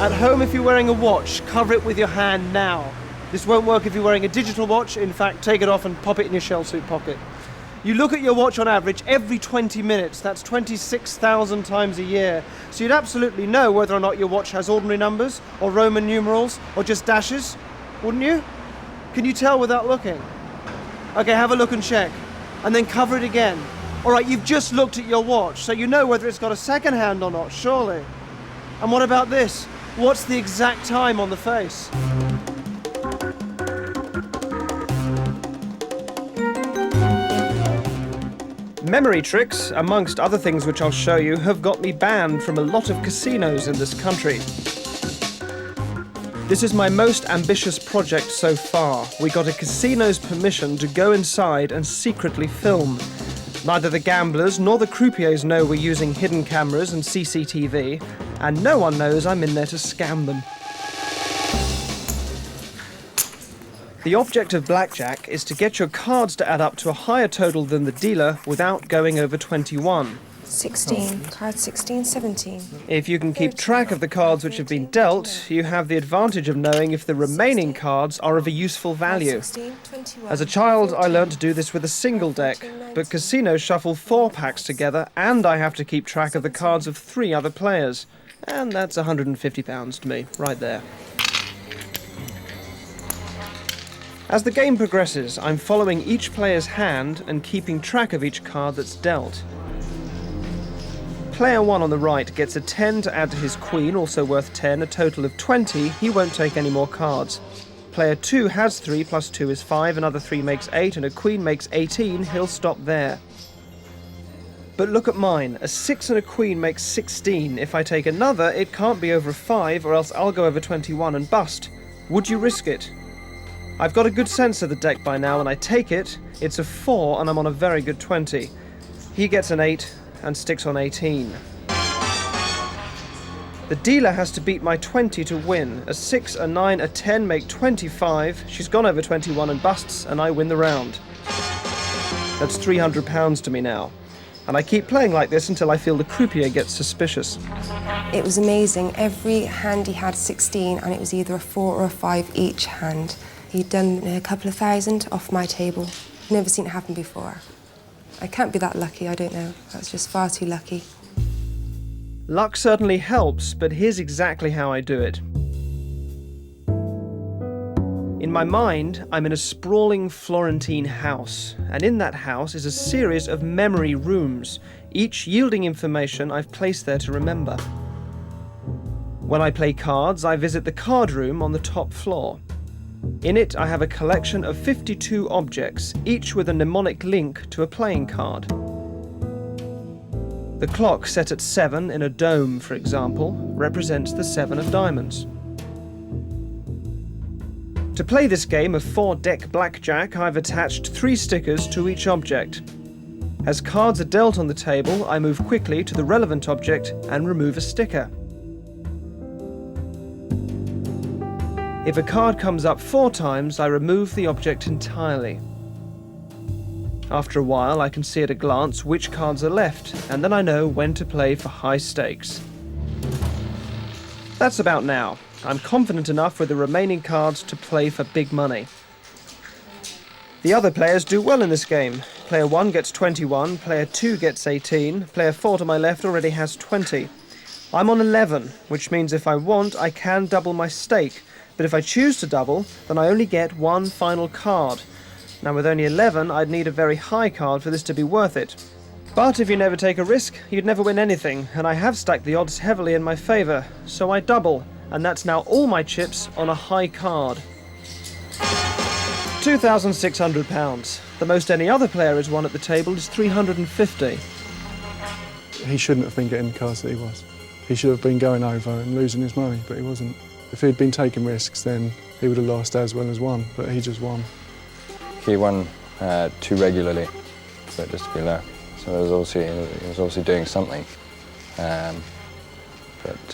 At home, if you're wearing a watch, cover it with your hand now. This won't work if you're wearing a digital watch. In fact, take it off and pop it in your shell suit pocket. You look at your watch on average every 20 minutes. That's 26,000 times a year. So you'd absolutely know whether or not your watch has ordinary numbers, or Roman numerals, or just dashes, wouldn't you? Can you tell without looking? Okay, have a look and check. And then cover it again. All right, you've just looked at your watch, so you know whether it's got a second hand or not, surely. And what about this? What's the exact time on the face? Memory tricks, amongst other things which I'll show you, have got me banned from a lot of casinos in this country. This is my most ambitious project so far. We got a casino's permission to go inside and secretly film. Neither the gamblers nor the croupiers know we're using hidden cameras and CCTV, and no one knows I'm in there to scam them. The object of Blackjack is to get your cards to add up to a higher total than the dealer without going over 21. 16, card 16, 17. If you can keep track of the cards which have been dealt, you have the advantage of knowing if the remaining cards are of a useful value. As a child, I learned to do this with a single deck, but casinos shuffle 4 packs together, and I have to keep track of the cards of 3 other players. And that's £150 to me, right there. As the game progresses, I'm following each player's hand and keeping track of each card that's dealt. Player 1 on the right gets a 10 to add to his queen, also worth 10, a total of 20. He won't take any more cards. Player 2 has 3 plus 2 is 5, another 3 makes 8, and a queen makes 18. He'll stop there. But look at mine. A 6 and a queen makes 16. If I take another, it can't be over a 5, or else I'll go over 21 and bust. Would you risk it? I've got a good sense of the deck by now, and I take it. It's a 4, and I'm on a very good 20. He gets an 8 and sticks on 18. The dealer has to beat my 20 to win. A 6, a 9, a 10 make 25. She's gone over 21 and busts, and I win the round. That's £300 to me now. And I keep playing like this until I feel the croupier gets suspicious. It was amazing. Every hand he had 16, and it was either a 4 or a 5 each hand. He'd done a couple of thousand off my table. Never seen it happen before. I can't be that lucky, I don't know. That's just far too lucky. Luck certainly helps, but here's exactly how I do it. In my mind, I'm in a sprawling Florentine house, and in that house is a series of memory rooms, each yielding information I've placed there to remember. When I play cards, I visit the card room on the top floor. In it, I have a collection of 52 objects, each with a mnemonic link to a playing card. The clock set at 7 in a dome, for example, represents the 7 of diamonds. To play this game of 4-deck blackjack, I've attached 3 stickers to each object. As cards are dealt on the table, I move quickly to the relevant object and remove a sticker. If a card comes up 4 times, I remove the object entirely. After a while, I can see at a glance which cards are left, and then I know when to play for high stakes. That's about now. I'm confident enough with the remaining cards to play for big money. The other players do well in this game. Player 1 gets 21, player 2 gets 18, player 4 to my left already has 20. I'm on 11, which means if I want, I can double my stake. But if I choose to double, then I only get 1 final card. Now with only 11, I'd need a very high card for this to be worth it. But if you never take a risk, you'd never win anything, and I have stacked the odds heavily in my favour, so I double, and that's now all my chips on a high card. £2,600. The most any other player has won at the table is £350. He shouldn't have been getting the cards that he was. He should have been going over and losing his money, but he wasn't. If he'd been taking risks, then he would have lost as well as won, but he just won. He won too regularly for it just to be low. So he was obviously doing something, but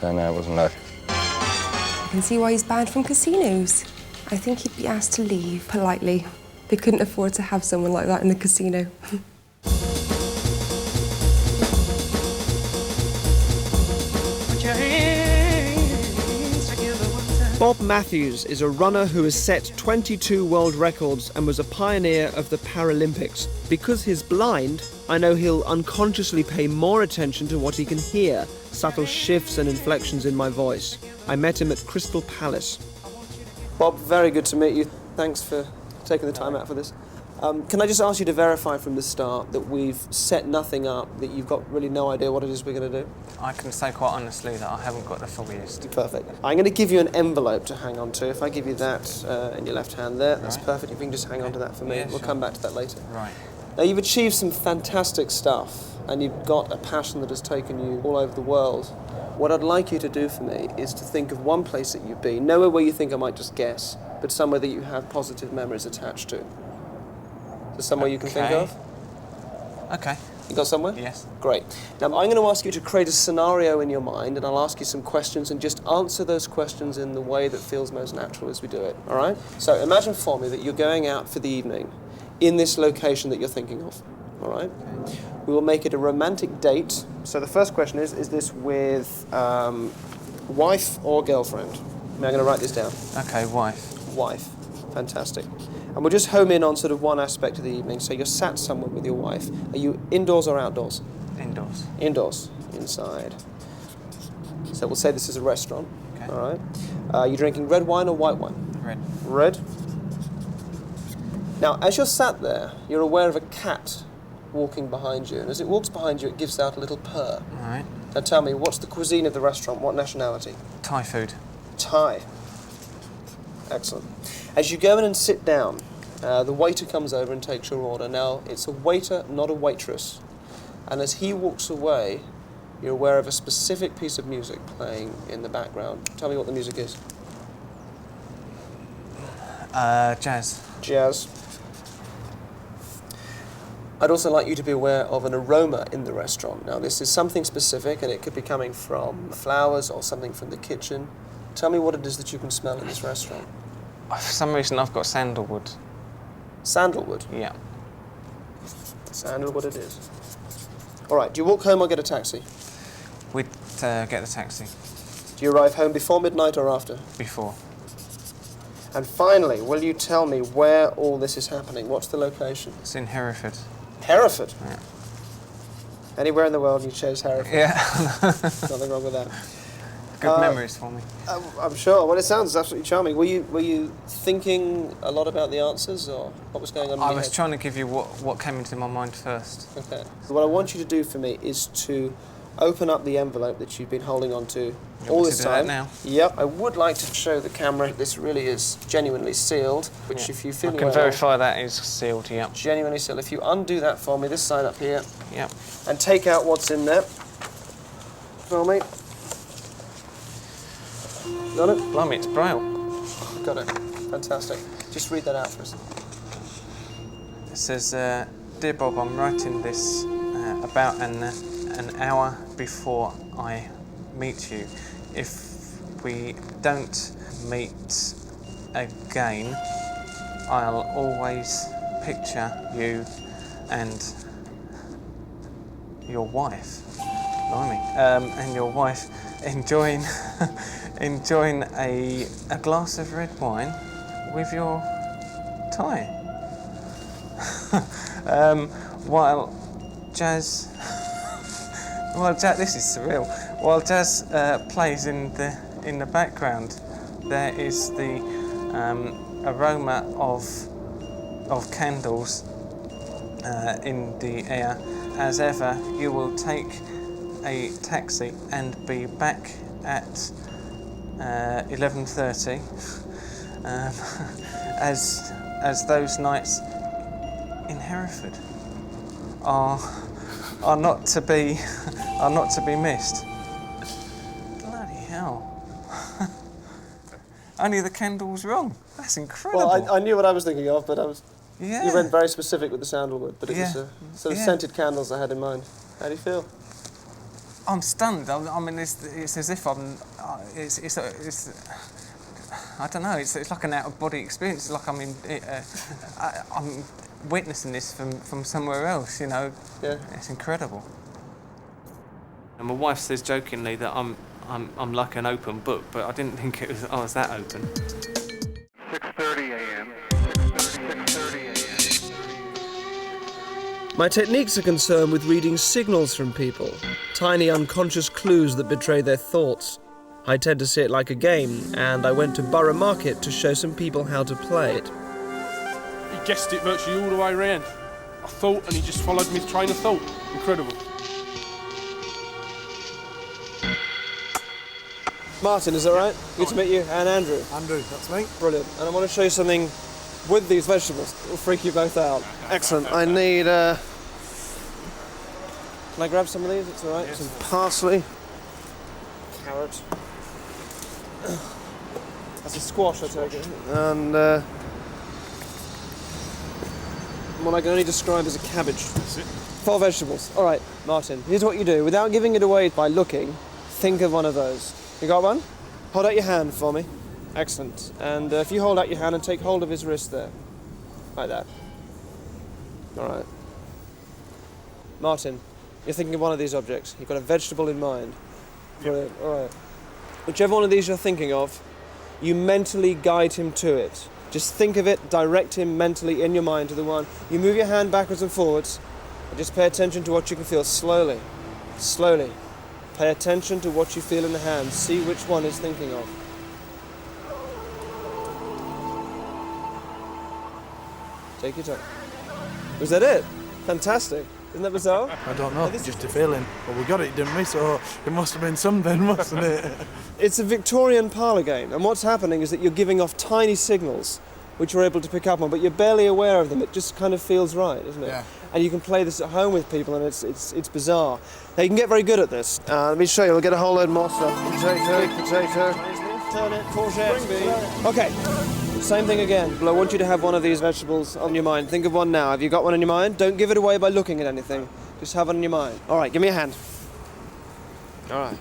no, it wasn't low. I can see why he's banned from casinos. I think he'd be asked to leave politely. They couldn't afford to have someone like that in the casino. Put your hands Bob Matthews is a runner who has set 22 world records and was a pioneer of the Paralympics. Because he's blind, I know he'll unconsciously pay more attention to what he can hear, subtle shifts and inflections in my voice. I met him at Crystal Palace. Bob, very good to meet you. Thanks for taking the time out for this. Can I just ask you to verify from the start that we've set nothing up, that you've got really no idea what it is we're going to do? I can say quite honestly that I haven't got the foggiest. Perfect. I'm going to give you an envelope to hang on to. If I give you that in your left hand there, that's perfect. If you can just hang on to that for me. Yeah, we'll sure. come back to that later. Right. Now, you've achieved some fantastic stuff, and you've got a passion that has taken you all over the world. What I'd like you to do for me is to think of one place that you've been, nowhere where you think I might just guess, but somewhere that you have positive memories attached to. So somewhere you can think of? Okay. You got somewhere? Yes. Great. Now, I'm going to ask you to create a scenario in your mind, and I'll ask you some questions, and just answer those questions in the way that feels most natural as we do it, all right? So imagine for me that you're going out for the evening in this location that you're thinking of, all right? Okay. We will make it a romantic date. So the first question is this with wife or girlfriend? I'm going to write this down. Okay, wife. Wife. Fantastic. And we'll just home in on sort of one aspect of the evening. So you're sat somewhere with your wife. Are you indoors or outdoors? Indoors. Indoors. Inside. So we'll say this is a restaurant. Okay. All right. Are you drinking red wine or white wine? Red. Red. Now, as you're sat there, you're aware of a cat walking behind you. And as it walks behind you, it gives out a little purr. All right. Now tell me, what's the cuisine of the restaurant? What nationality? Thai food. Thai. Excellent. As you go in and sit down, the waiter comes over and takes your order. Now, it's a waiter, not a waitress. And as he walks away, you're aware of a specific piece of music playing in the background. Tell me what the music is. Jazz. Jazz. I'd also like you to be aware of an aroma in the restaurant. Now, this is something specific, and it could be coming from flowers or something from the kitchen. Tell me what it is that you can smell in this restaurant. For some reason, I've got sandalwood. Sandalwood? Yeah. Sandalwood it is. All right, do you walk home or get a taxi? We'd get the taxi. Do you arrive home before midnight or after? Before. And finally, will you tell me where all this is happening? What's the location? It's in Hereford. Hereford? Yeah. Anywhere in the world you chose Hereford? Yeah. Nothing wrong with that. Good memories for me. I'm sure. Well, it sounds absolutely charming. Were you thinking a lot about the answers, or what was going on in your I was head? trying to give you what came into my mind first. Okay. What I want you to do for me is to open up the envelope that you've been holding on to all this time. Now? Yep. I would like to show the camera this really is genuinely sealed, which if you feel I can verify that is sealed, yeah. Genuinely sealed. If you undo that for me, this side up here, Yep. and take out what's in there for me. Got it? Blimey, it's Braille. Got it. Fantastic. Just read that out for us. It says, Dear Bob, I'm writing this about an hour before I meet you. If we don't meet again, I'll always picture you and your wife, blimey, and your wife enjoying enjoying a glass of red wine with your tie. While Jazz, this is surreal. While Jazz plays in the background, there is the aroma of candles in the air. As ever, you will take a taxi and be back at 11:30. As those nights in Hereford are not to be missed. Bloody hell! Only the candle's wrong. That's incredible. Well, I knew what I was thinking of, but Yeah. you went very specific with the sandalwood, but it was sort of Yeah. scented candles I had in mind. How do you feel? I'm stunned. I mean, it's as if I'm. It's I don't know. It's like an out-of-body experience. It's like I'm I'm witnessing this from somewhere else. You know. Yeah. It's incredible. And my wife says jokingly that I'm I'm like an open book, but I didn't think I was that open. 6:30 a.m. 6:30 a.m. My techniques are concerned with reading signals from people, tiny unconscious clues that betray their thoughts. I tend to see it like a game, and I went to Borough Market to show some people how to play it. He guessed it virtually all the way around. I thought, and he just followed my train of thought. Incredible. Martin, is that right? Good to meet you, and Andrew. Andrew, that's me. Brilliant. And I want to show you something with these vegetables. It will freak you both out. Excellent. I need, can I grab some of these? It's all right. Yes. Some parsley. Carrot. That's a squash, I take it. And what I can only describe as a cabbage. That's it. 4 vegetables. All right, Martin, here's what you do. Without giving it away by looking, think of one of those. You got one? Hold out your hand for me. Excellent. And if you hold out your hand and take hold of his wrist there. Like that. All right. Martin, you're thinking of one of these objects. You've got a vegetable in mind. Brilliant. All right. Whichever one of these you're thinking of, you mentally guide him to it. Just think of it, direct him mentally in your mind to the one. You move your hand backwards and forwards, and just pay attention to what you can feel slowly. Slowly. Pay attention to what you feel in the hand. See which one he's thinking of. Take your time. Was that it? Fantastic. Isn't that bizarre? I don't know, just a feeling. Well, we got it, didn't we? So it must have been something, mustn't it? It's a Victorian parlour game, and what's happening is that you're giving off tiny signals which you're able to pick up on, but you're barely aware of them. It just kind of feels right, isn't it? Yeah. And you can play this at home with people, and it's bizarre. Now, you can get very good at this. Let me show you. We'll get a whole load more stuff. Potato. Turn it, courgette. Okay, same thing again. I want you to have one of these vegetables on your mind. Think of one now. Have you got one in your mind? Don't give it away by looking at anything. Just have one in your mind. All right, give me a hand. All right.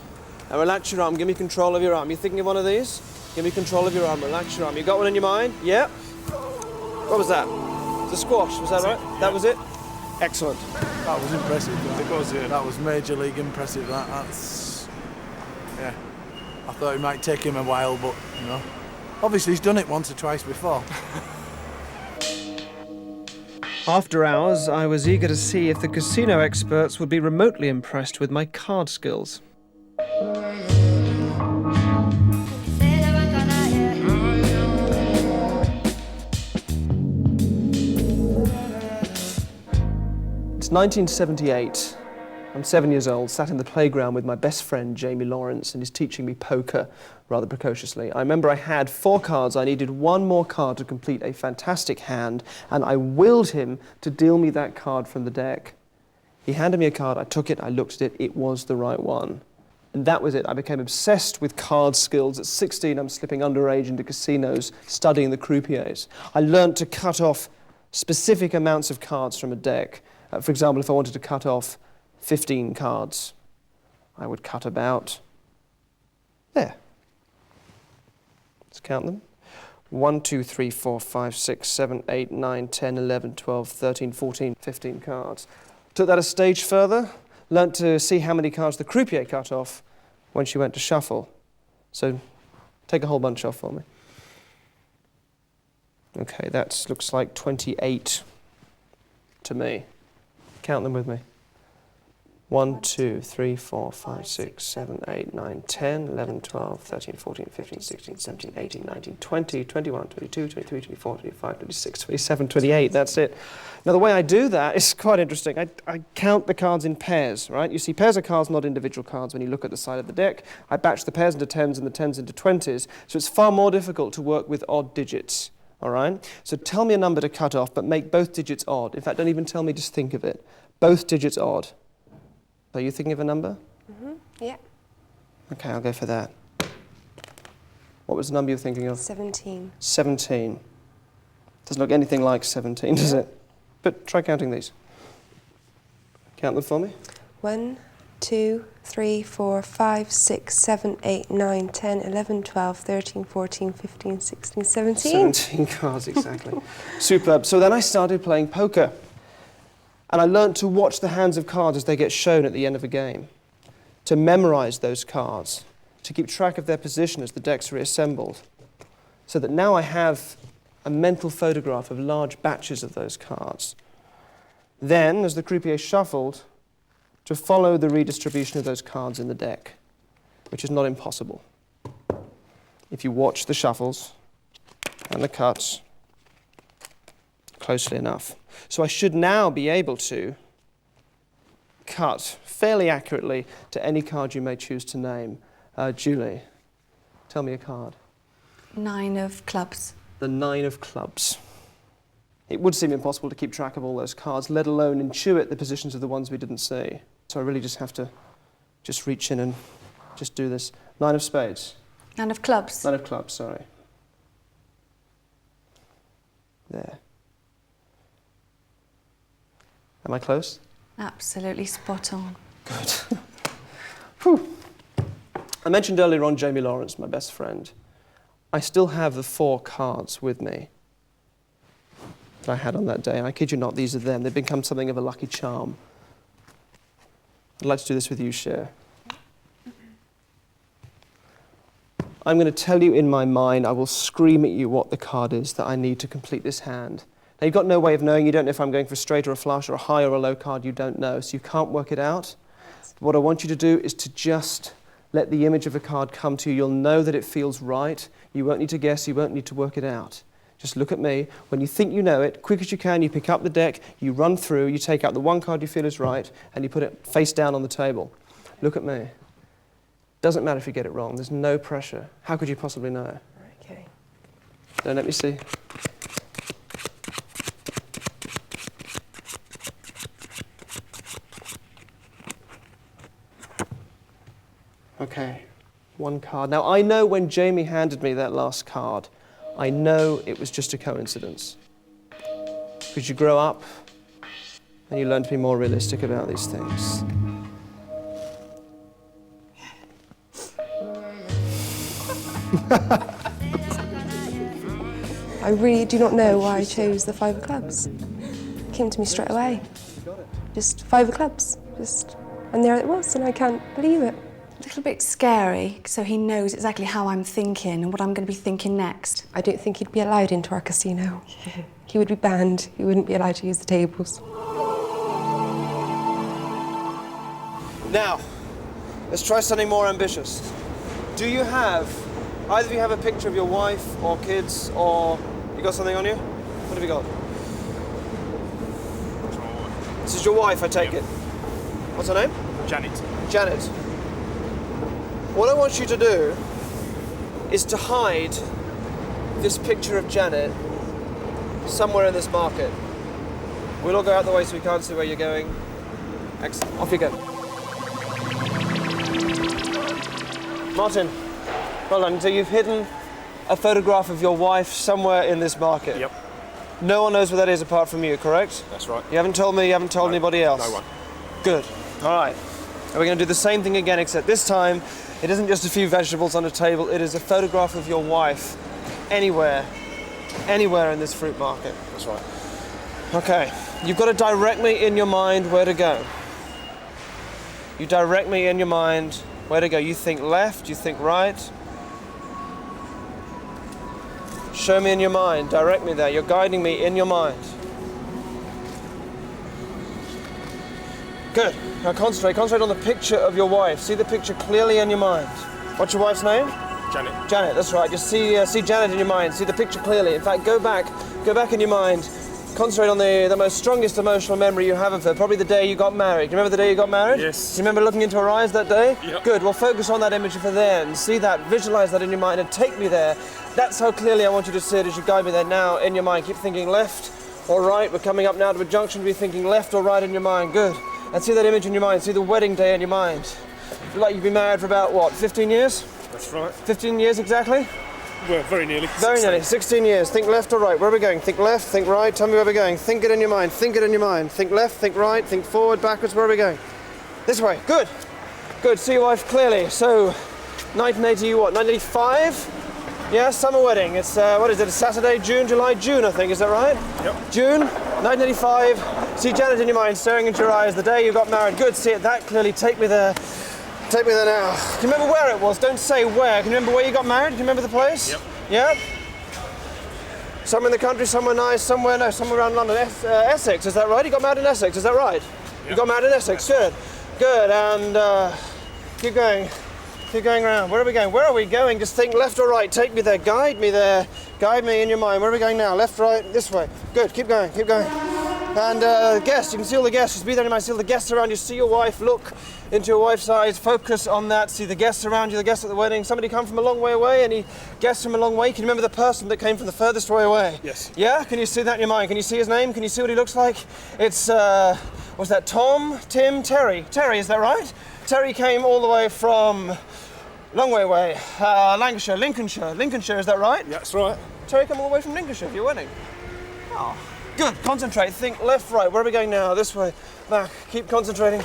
Now relax your arm. Give me control of your arm. You thinking of one of these? Give me control of your arm. Relax your arm. You got one in your mind? Yeah. What was that? The squash. Was that right? Yeah. That was it. Excellent. That was impressive. It was, yeah. That was major league impressive. That's yeah. I thought it might take him a while, but you know, obviously he's done it once or twice before. After hours, I was eager to see if the casino experts would be remotely impressed with my card skills. It's 1978. I'm 7 years old, sat in the playground with my best friend, Jamie Laurence, and he's teaching me poker rather precociously. I remember I had 4 cards. I needed one more card to complete a fantastic hand, and I willed him to deal me that card from the deck. He handed me a card, I took it, I looked at it, it was the right one. And that was it. I became obsessed with card skills. At 16, I'm slipping underage into casinos, studying the croupiers. I learnt to cut off specific amounts of cards from a deck. For example, if I wanted to cut off 15 cards, I would cut about there. Let's count them. 1, 2, 3, 4, 5, 6, 7, 8, 9, 10, 11, 12, 13, 14, 15 cards. Took that a stage further, learnt to see how many cards the croupier cut off when she went to shuffle. So take a whole bunch off for me. Okay, that looks like 28 to me. Count them with me. 1, 2, 3, 4, 5, 6, 7, 8, 9, 10, 11, 12, 13, 14, 15, 16, 17, 18, 19, 20, 21, 22, 23, 24, 25, 26, 27, 28. That's it. Now, the way I do that is quite interesting. I count the cards in pairs, right? You see pairs of cards, not individual cards, when you look at the side of the deck. I batch the pairs into 10s and the 10s into 20s, so it's far more difficult to work with odd digits, all right? So tell me a number to cut off, but make both digits odd. In fact, don't even tell me, just think of it. Both digits odd. Are you thinking of a number? Yeah. Okay, I'll go for that. What was the number you were thinking of? 17. 17. Doesn't look anything like 17, does it? But try counting these. Count them for me. 1, 2, 3, 4, 5, 6, 7, 8, 9, 10, 11, 12, 13, 14, 15, 16, 17. 17 cards, exactly. Superb. So then I started playing poker. And I learnt to watch the hands of cards as they get shown at the end of a game, to memorize those cards. to keep track of their position as the deck's reassembled, so that now I have a mental photograph of large batches of those cards. Then, as the croupier shuffled, to follow the redistribution of those cards in the deck, which is not impossible. If you watch the shuffles and the cuts closely enough. So I should now be able to cut fairly accurately to any card you may choose to name. Julie, tell me a card. 9 of clubs. The 9 of clubs. It would seem impossible to keep track of all those cards, let alone intuit the positions of the ones we didn't see. So I really just have to just reach in and just do this. 9 of spades. 9 of clubs. 9 of clubs, sorry. There. Am I close? Absolutely spot on. Good. Whew. I mentioned earlier on Jamie Lawrence, my best friend. I still have the 4 cards with me that I had on that day. I kid you not, these are them. They've become something of a lucky charm. I'd like to do this with you, Cher. I'm going to tell you in my mind, I will scream at you what the card is that I need to complete this hand. Now, you've got no way of knowing. You don't know if I'm going for a straight or a flush or a high or a low card. You don't know, so you can't work it out. What I want you to do is to just let the image of a card come to you. You'll know that it feels right. You won't need to guess. You won't need to work it out. Just look at me. When you think you know it, quick as you can, you pick up the deck, you run through, you take out the one card you feel is right, and you put it face down on the table. Look at me. Doesn't matter if you get it wrong. There's no pressure. How could you possibly know? Okay. Don't let me see. Okay, one card. Now, I know when Jamie handed me that last card, I know it was just a coincidence. Because you grow up and you learn to be more realistic about these things. I really do not know why I chose the 5 of clubs. It came to me straight away. Just 5 of clubs. And there it was, and I can't believe it. A little bit scary, so he knows exactly how I'm thinking and what I'm going to be thinking next. I don't think he'd be allowed into our casino. He would be banned. He wouldn't be allowed to use the tables. Now, let's try something more ambitious. Do you have, either of you have a picture of your wife or kids, or you got something on you? What have you got? This is your wife, I take it. What's her name? Janet. Janet. What I want you to do is to hide this picture of Janet somewhere in this market. We'll all go out the way so we can't see where you're going. Excellent. Off you go. Martin, well done. So you've hidden a photograph of your wife somewhere in this market. Yep. No one knows where that is apart from you, correct? That's right. You haven't told me, you haven't told anybody else? No one. Good. All right. And we're going to do the same thing again, except this time it isn't just a few vegetables on a table, it is a photograph of your wife anywhere in this fruit market. That's right. Okay. You've got to direct me in your mind where to go. You direct me in your mind where to go. You think left, you think right. Show me in your mind, direct me there. You're guiding me in your mind. Good. Now concentrate on the picture of your wife. See the picture clearly in your mind. What's your wife's name? Janet. Janet, that's right. Just see Janet in your mind. See the picture clearly. In fact, go back in your mind. Concentrate on the most strongest emotional memory you have of her. Probably the day you got married. Do you remember the day you got married? Yes. Do you remember looking into her eyes that day? Yep. Good. Well, focus on that image of her there and see that, visualize that in your mind and take me there. That's how clearly I want you to see it as you guide me there now in your mind. Keep thinking left or right. We're coming up now to a junction to be thinking left or right in your mind. Good. And see that image in your mind. See the wedding day in your mind. Feel like you've been married for about, what, 15 years? That's right. 15 years exactly? Well, very nearly. Very nearly. 16 years. Think left or right. Where are we going? Think left, think right. Tell me where we're going. Think it in your mind. Think it in your mind. Think left, think right, think forward, backwards. Where are we going? This way. Good. Good. See your wife clearly. So, 1980, what, 1985? Yeah, summer wedding. It's, what is it, a Saturday, June, July? June, I think. Is that right? Yep. June, 1985. See Janet in your mind, staring into your eyes. The day you got married. Good. See it that clearly. Take me there. Take me there now. Can you remember where it was? Don't say where. Can you remember where you got married? Can you remember the place? Yep. Yeah? Somewhere in the country, somewhere nice, somewhere around London. Essex, is that right? You got married in Essex, is that right? Yep. You got married in Essex, good. Good, and keep going. Keep going around. Where are we going? Where are we going? Just think left or right. Take me there, guide me there. Guide me in your mind. Where are we going now? Left, right, this way. Good, keep going, keep going. And guests, you can see all the guests. Just be there in your mind, see all the guests around you. See your wife, look into your wife's eyes, focus on that. See the guests around you, the guests at the wedding. Somebody come from a long way away, any guests from a long way. Can you remember the person that came from the furthest way away? Yes. Yeah? Can you see that in your mind? Can you see his name? Can you see what he looks like? It's, what's that, Tom, Tim, Terry. Terry, is that right? Terry came all the way from long way away. Lancashire, Lincolnshire, is that right? Yeah, that's right. Terry came all the way from Lincolnshire for your wedding. Oh. Good, concentrate, think left, right. Where are we going now? This way, back, keep concentrating.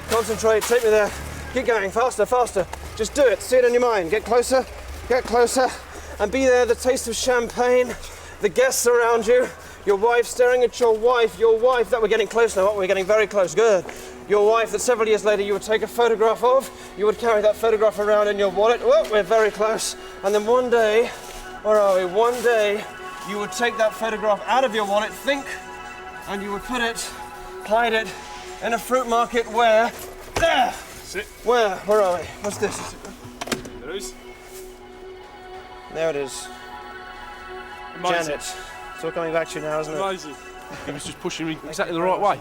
Concentrate, take me there. Keep going, faster, faster. Just do it, see it in your mind. Get closer, and be there, the taste of champagne, the guests around you, your wife staring at your wife, that we're getting close now, aren't we? We're getting very close, good. Your wife that several years later you would take a photograph of, you would carry that photograph around in your wallet. Oh, we're very close. And then one day, where are we? One day, you would take that photograph out of your wallet, think, and you would hide it in a fruit market where, there! That's it. Where are we? What's this? There it is. There it is. Amazing. Janet. It's all coming back to you now, isn't it? Amazing. He was just pushing me exactly the right way.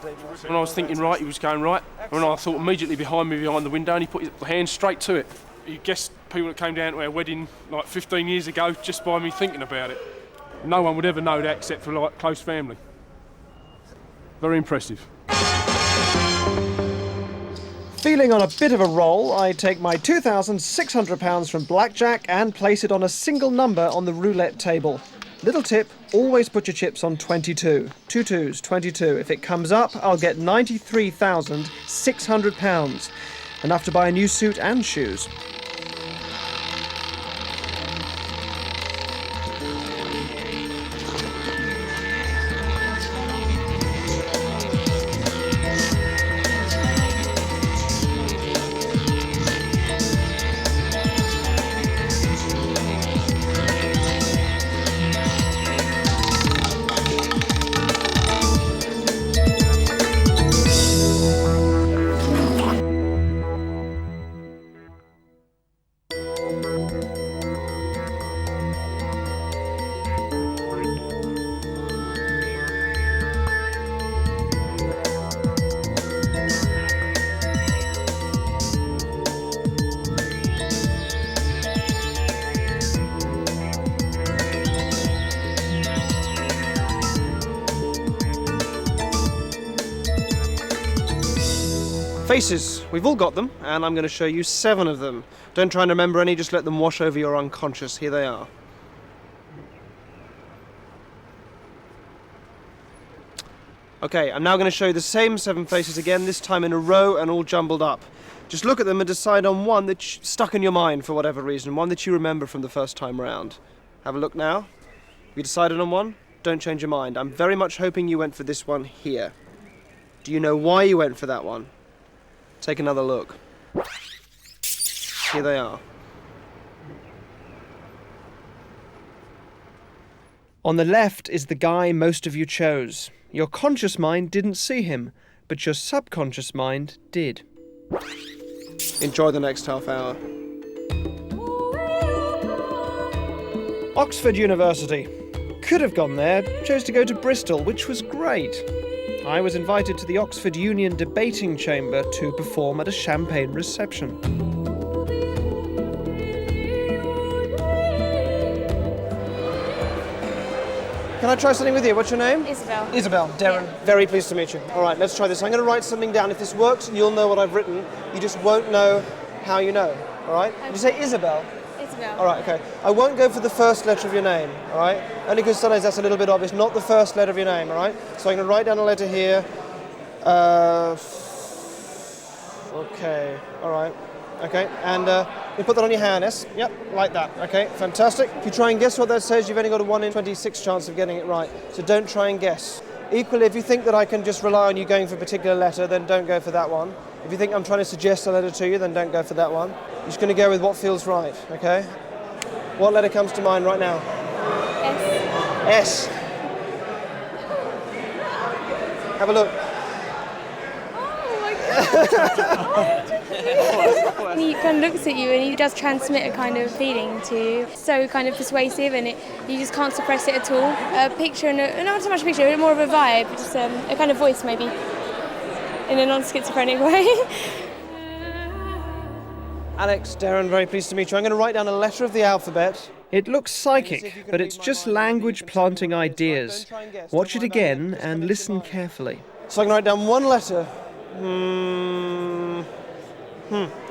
When I was thinking right, he was going right. When I thought immediately behind me, behind the window, and he put his hand straight to it. He guessed people that came down to our wedding like 15 years ago just by me thinking about it. No one would ever know that except for like close family. Very impressive. Feeling on a bit of a roll, I take my £2,600 from Blackjack and place it on a single number on the roulette table. Little tip, always put your chips on 22. 2 twos, 22. If it comes up, I'll get £93,600. Enough to buy a new suit and shoes. Faces. We've all got them, and I'm going to show you 7 of them. Don't try and remember any, just let them wash over your unconscious. Here they are. Okay, I'm now going to show you the same 7 faces again, this time in a row and all jumbled up. Just look at them and decide on one that's stuck in your mind for whatever reason, one that you remember from the first time round. Have a look now. You decided on one? Don't change your mind. I'm very much hoping you went for this one here. Do you know why you went for that one? Take another look. Here they are. On the left is the guy most of you chose. Your conscious mind didn't see him, but your subconscious mind did. Enjoy the next half hour. Oxford University. Could have gone there, chose to go to Bristol, which was great. I was invited to the Oxford Union debating chamber to perform at a champagne reception. Can I try something with you? What's your name? Isabel. Isabel. Derren. Yeah. Very pleased to meet you. All right, let's try this. I'm going to write something down. If this works, you'll know what I've written. You just won't know how you know. All right? Did you say Isabel? Isabel. All right, okay. I won't go for the first letter of your name, all right? Only because sometimes that's a little bit obvious. Not the first letter of your name, all right? So I'm going to write down a letter here. Okay, all right. Okay, and you put that on your hand, yes? Yep, like that. Okay, fantastic. If you try and guess what that says, you've only got a 1 in 26 chance of getting it right. So don't try and guess. Equally, if you think that I can just rely on you going for a particular letter, then don't go for that one. If you think I'm trying to suggest a letter to you, then don't go for that one. You're just going to go with what feels right, okay? What letter comes to mind right now? S. S. Have a look. He kind of looks at you and he does transmit a kind of feeling to you. So kind of persuasive, and you just can't suppress it at all. A picture, and not so much a picture, but more of a vibe, just a kind of voice maybe, in a non-schizophrenic way. Alex, Derren, very pleased to meet you. I'm going to write down a letter of the alphabet. It looks psychic, but it's just language planting ideas. Watch it again and listen carefully. So I can write down one letter.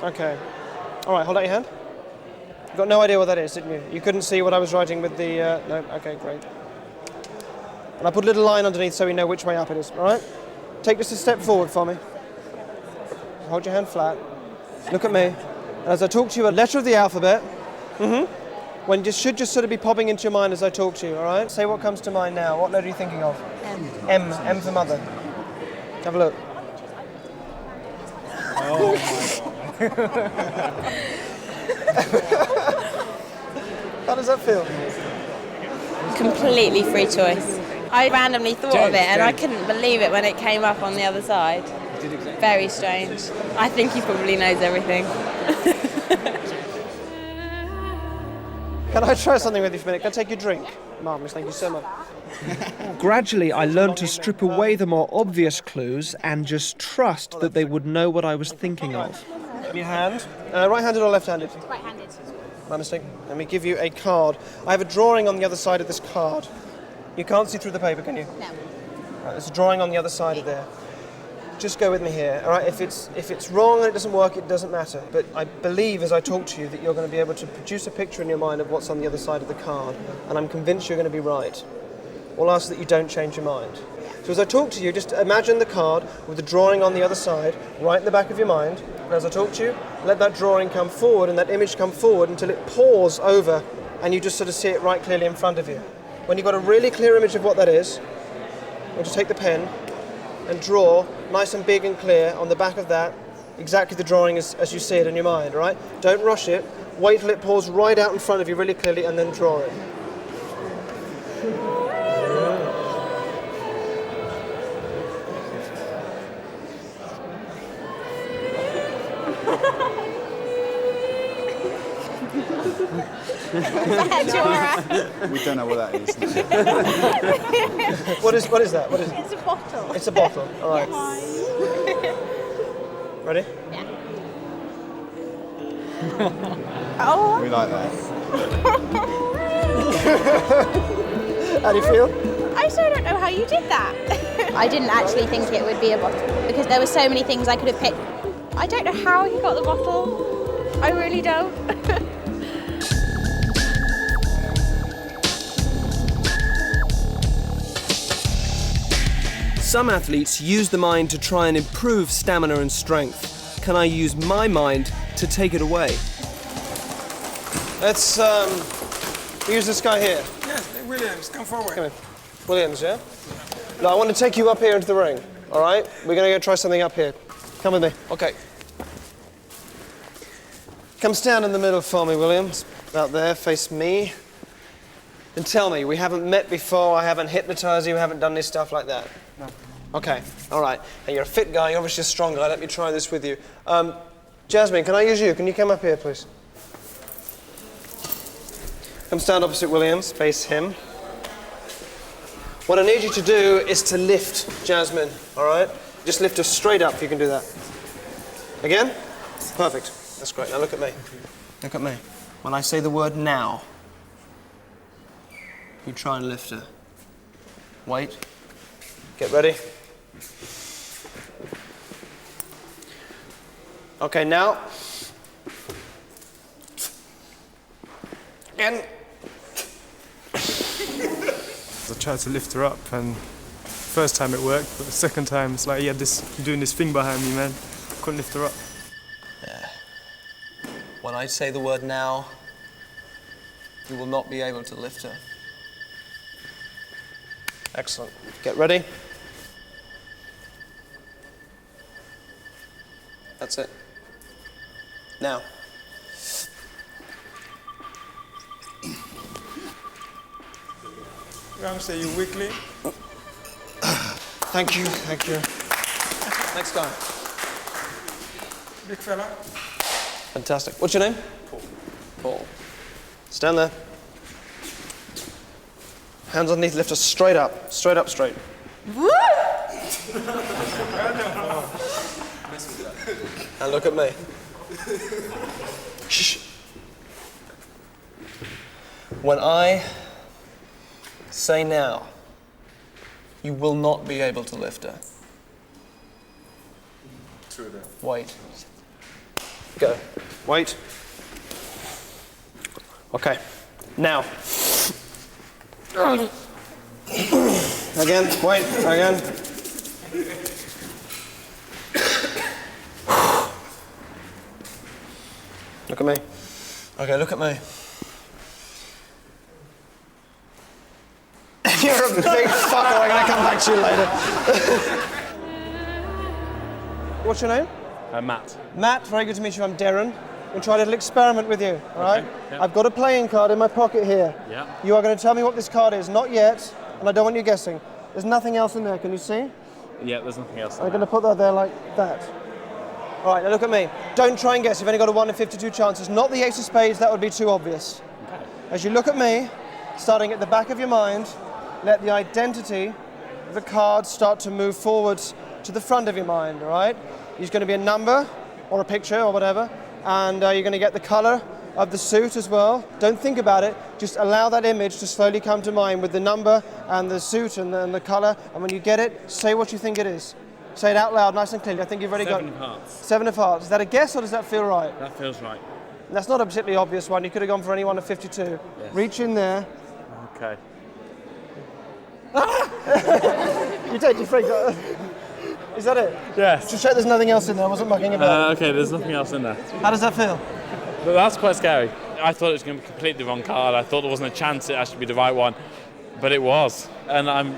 Okay. All right, hold out your hand. You got no idea what that is, didn't you? You couldn't see what I was writing with the... No, okay, great. And I put a little line underneath so we know which way up it is, all right? Take just a step forward for me. Hold your hand flat. Look at me. And as I talk to you, a letter of the alphabet. When you should just sort of be popping into your mind as I talk to you, all right? Say what comes to mind now. What letter are you thinking of? M. M for mother. Have a look. Oh my God. How does that feel? Completely free choice. I randomly thought of it and I couldn't believe it when it came up on the other side. Very strange. I think he probably knows everything. Can I try something with you for a minute? Can I take your drink? Marvellous, thank you so much. Gradually, I learned to strip away the more obvious clues and just trust that they would know what I was thinking of. Give me your hand. Right-handed or left-handed? Right-handed. My mistake. Let me give you a card. I have a drawing on the other side of this card. You can't see through the paper, can you? No. Right, there's a drawing on the other side of there. Just go with me here, all right? If it's wrong and it doesn't work, it doesn't matter. But I believe, as I talk to you, that you're going to be able to produce a picture in your mind of what's on the other side of the card, and I'm convinced you're going to be right. We'll ask that you don't change your mind. So as I talk to you, just imagine the card with the drawing on the other side, right in the back of your mind. And as I talk to you, let that drawing come forward and that image come forward until it pours over, and you just sort of see it right clearly in front of you. When you've got a really clear image of what that is, you just take the pen and draw nice and big and clear on the back of that exactly the drawing as you see it in your mind, right? Don't rush it. Wait till it pours right out in front of you really clearly and then draw it. We don't know what that is. What is that? What is it? It's a bottle. It's a bottle. All right. Ready? Yeah. Oh. We like that. How do you feel? I still don't know how you did that. I didn't actually think it would be a bottle because there were so many things I could have picked. I don't know how he got the bottle. I really don't. Some athletes use the mind to try and improve stamina and strength. Can I use my mind to take it away? Let's use this guy here. Yes, Williams, come forward. Come in. Williams, yeah? Now, I want to take you up here into the ring, all right? We're going to go try something up here. Come with me. Okay. Come stand in the middle for me, Williams. About there, face me. And tell me, we haven't met before, I haven't hypnotized you, we haven't done any stuff like that? No. Okay, all right. Hey, you're a fit guy, you're obviously a strong guy. Let me try this with you. Jasmine, can I use you? Can you come up here, please? Come stand opposite Williams, face him. What I need you to do is to lift Jasmine, all right? Just lift her straight up, if you can do that. Again? Perfect. That's great. Now look at me. Look at me. When I say the word now, you try and lift her. Wait. Get ready. Okay, now. And. I tried to lift her up, and first time it worked, but the second time it's like he had this doing this thing behind me, man. Couldn't lift her up. Yeah. When I say the word now, you will not be able to lift her. Excellent. Get ready. That's it. Now. Youngster, you weakly. Thank you, thank you. Next guy. Big fella. Fantastic. What's your name? Paul. Paul. Stand there. Hands underneath, lift us straight up. Straight up, straight. And look at me. Shh. When I say now, you will not be able to lift her. True that. Wait. Go. Wait. Okay. Now. Again. Wait. Again. Look at me. Okay, look at me. You're a big fucker. I'm going to come back to you later. What's your name? Matt. Matt, very good to meet you. I'm Derren. We'll try a little experiment with you, all right? yeah. I've got a playing card in my pocket here. Yeah. You are going to tell me what this card is. Not yet, and I don't want you guessing. There's nothing else in there. Can you see? Yeah, there's nothing else. I'm going to put that there like that. All right, now look at me. Don't try and guess. You've only got a 1 in 52 chances. Not the ace of spades. That would be too obvious. Okay. As you look at me, starting at the back of your mind, let the identity of the card start to move forwards to the front of your mind, all right? There's going to be a number or a picture or whatever, and you're going to get the colour of the suit as well. Don't think about it, just allow that image to slowly come to mind with the number and the suit and the colour, and when you get it, say what you think it is. Say it out loud, nice and clearly. I think you've already got it. 7 of hearts. 7 of hearts. Is that a guess or does that feel right? That feels right. And that's not a particularly obvious one. You could have gone for any one of 52. Yes. Reach in there. Okay. You take your freak. Is that it? Yes. Just check there's nothing else in there. I wasn't mucking about. Okay, there's nothing else in there. How does that feel? But that's quite scary. I thought it was going to be completely the wrong card. I thought there wasn't a chance it actually be the right one, but it was. And I'm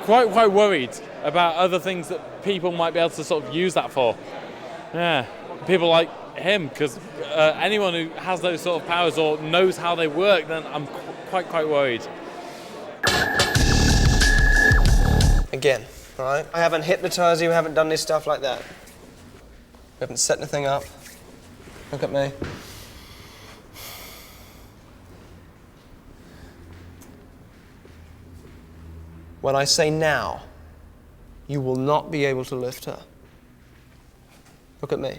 quite worried about other things that people might be able to sort of use that for. Yeah, people like him, because anyone who has those sort of powers or knows how they work, then I'm quite worried. Again, all right? I haven't hypnotised you, I haven't done any stuff like that. We haven't set anything up. Look at me. When I say now, you will not be able to lift her. Look at me.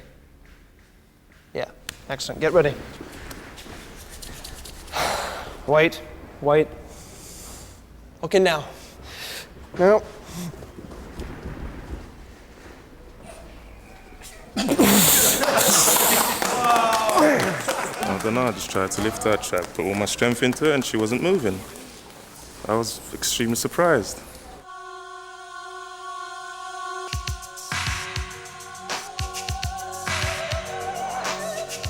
Yeah, excellent. Get ready. Wait. Okay, now. Now. I don't know, I just tried to lift her, tried to put all my strength into her and she wasn't moving. I was extremely surprised.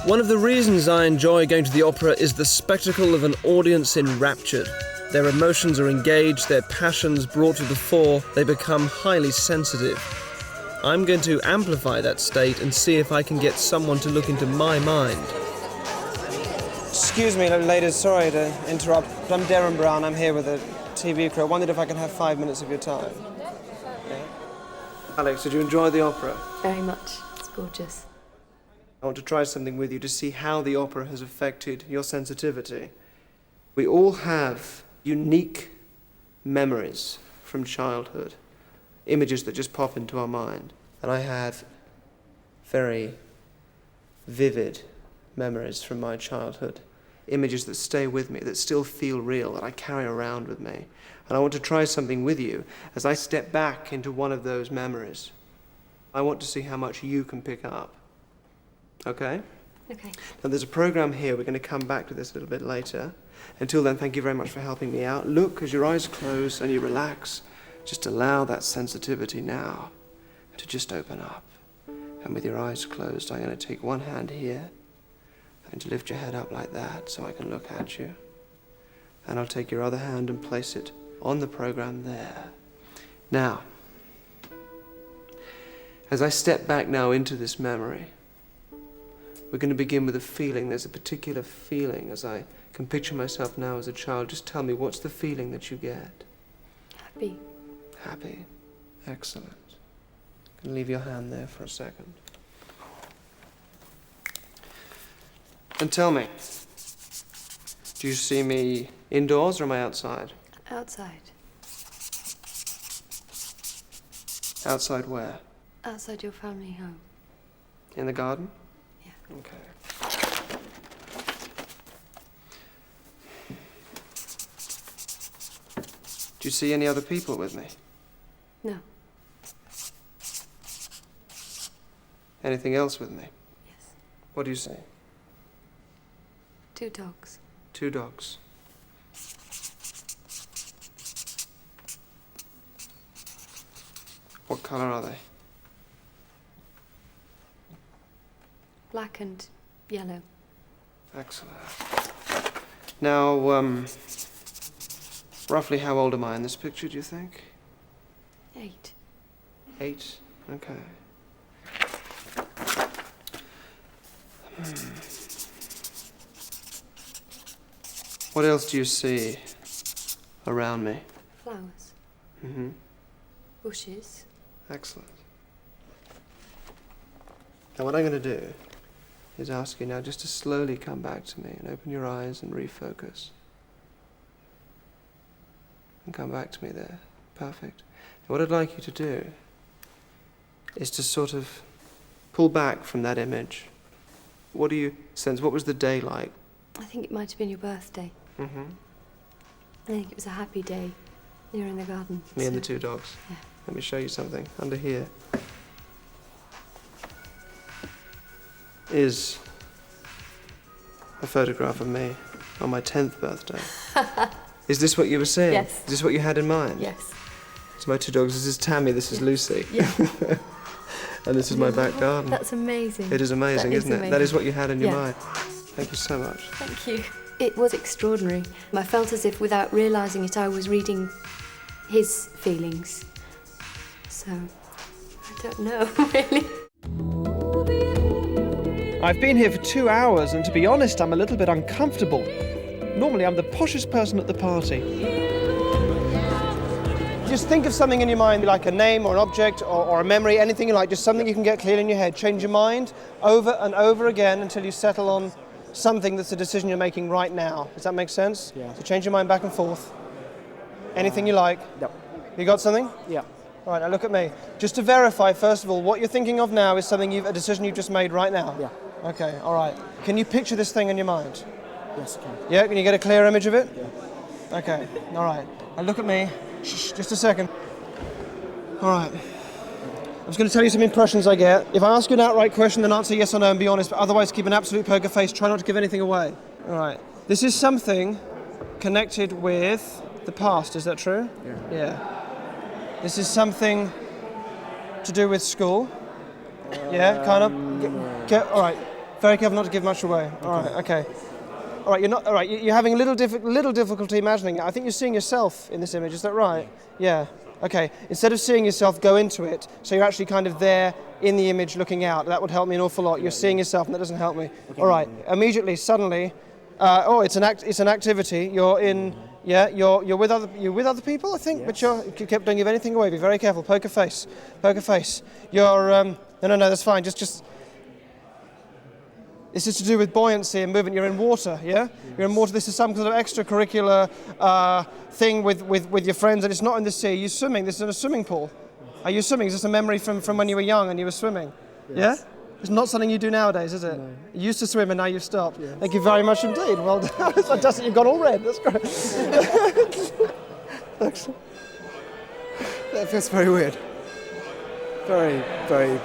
One of the reasons I enjoy going to the opera is the spectacle of an audience enraptured. Their emotions are engaged, their passions brought to the fore, they become highly sensitive. I'm going to amplify that state and see if I can get someone to look into my mind. Excuse me, ladies, sorry to interrupt, but I'm Derren Brown, I'm here with a TV crew. I wondered if I could have 5 minutes of your time. Yeah? Alex, did you enjoy the opera? Very much. It's gorgeous. I want to try something with you to see how the opera has affected your sensitivity. We all have unique memories from childhood, images that just pop into our mind. And I have very vivid memories from my childhood, images that stay with me, that still feel real, that I carry around with me. And I want to try something with you as I step back into one of those memories. I want to see how much you can pick up. Okay? Okay. Now there's a program here, we're going to come back to this a little bit later. Until then, thank you very much for helping me out. Look, as your eyes close and you relax, just allow that sensitivity now to just open up. And with your eyes closed, I'm going to take one hand here and to lift your head up like that so I can look at you. And I'll take your other hand and place it on the program there. Now, As I step back now into this memory, we're going to begin with a feeling. There's a particular feeling as I can picture myself now as a child. Just tell me, what's the feeling that you get? Happy. Happy. Excellent. You can leave your hand there for a second. And tell me, do you see me indoors or am I outside? Outside. Outside where? Outside your family home. In the garden? Yeah. Okay. Do you see any other people with me? No. Anything else with me? Yes. What do you see? 2 dogs. 2 dogs. What colour are they? Black and yellow. Excellent. Now, roughly how old am I in this picture, do you think? 8. 8? Okay. What else do you see around me? Flowers. Mm-hmm. Bushes. Excellent. Now what I'm going to do is ask you now just to slowly come back to me and open your eyes and refocus. And come back to me there. Perfect. Now what I'd like you to do is to sort of pull back from that image. What do you sense? What was the day like? I think it might have been your birthday. Mm-hmm. I think it was a happy day. You were in the garden. Me and the 2 dogs. Yeah. Let me show you something. Under here is a photograph of me on my 10th birthday. Is this what you were seeing? Yes. Is this what you had in mind? Yes. It's my 2 dogs. This is Tammy, this is Lucy. Yeah. And this is my back garden. That's amazing. It is amazing, isn't it? That is what you had in your Yeah. mind. Thank you so much. Thank you. It was extraordinary. I felt as if, without realising it, I was reading his feelings. So, I don't know, really. I've been here for 2 hours, and to be honest, I'm a little bit uncomfortable. Normally, I'm the poshest person at the party. Just think of something in your mind, like a name or an object or a memory, anything you like, just something you can get clear in your head. Change your mind over and over again until you settle on something that's a decision you're making right now. Does that make sense? Yeah. So change your mind back and forth. Anything you like. Yep. You got something? Yeah. All right, now look at me. Just to verify, first of all, what you're thinking of now is something a decision you've just made right now? Yeah. Okay, all right. Can you picture this thing in your mind? Yes, I can. Yeah, can you get a clear image of it? Yeah. Okay, all right. Now look at me. Shh, just a second. All right. I'm just going to tell you some impressions I get. If I ask you an outright question, then answer yes or no and be honest, but otherwise keep an absolute poker face. Try not to give anything away. All right. This is something connected with the past, is that true? Yeah. Yeah. This is something to do with school? Yeah, kind of? All right. Very careful not to give much away. All right, okay. All right, you're having a little difficulty imagining it. I think you're seeing yourself in this image, is that right? Yeah. Okay, instead of seeing yourself, go into it, so you're actually kind of there in the image looking out. That would help me an awful lot. You're seeing yourself, and that doesn't help me. Okay. All right, immediately, suddenly, it's an activity. You're in, you're with other people, I think, Yes. but don't give anything away. Be very careful. Poker face. You're, no, that's fine. Just. This is to do with buoyancy and movement. You're in water, yeah? Yes. You're in water. This is some kind of extracurricular thing with your friends, and it's not in the sea. You're swimming. This is in a swimming pool. Are you swimming? Is this a memory from when you were young and you were swimming? Yes. Yeah? It's not something you do nowadays, is it? No. You used to swim and now you've stopped. Yes. Thank you very much indeed. Well done. It's fantastic. You've gone all red. That's great. Excellent. That feels very weird. Very, very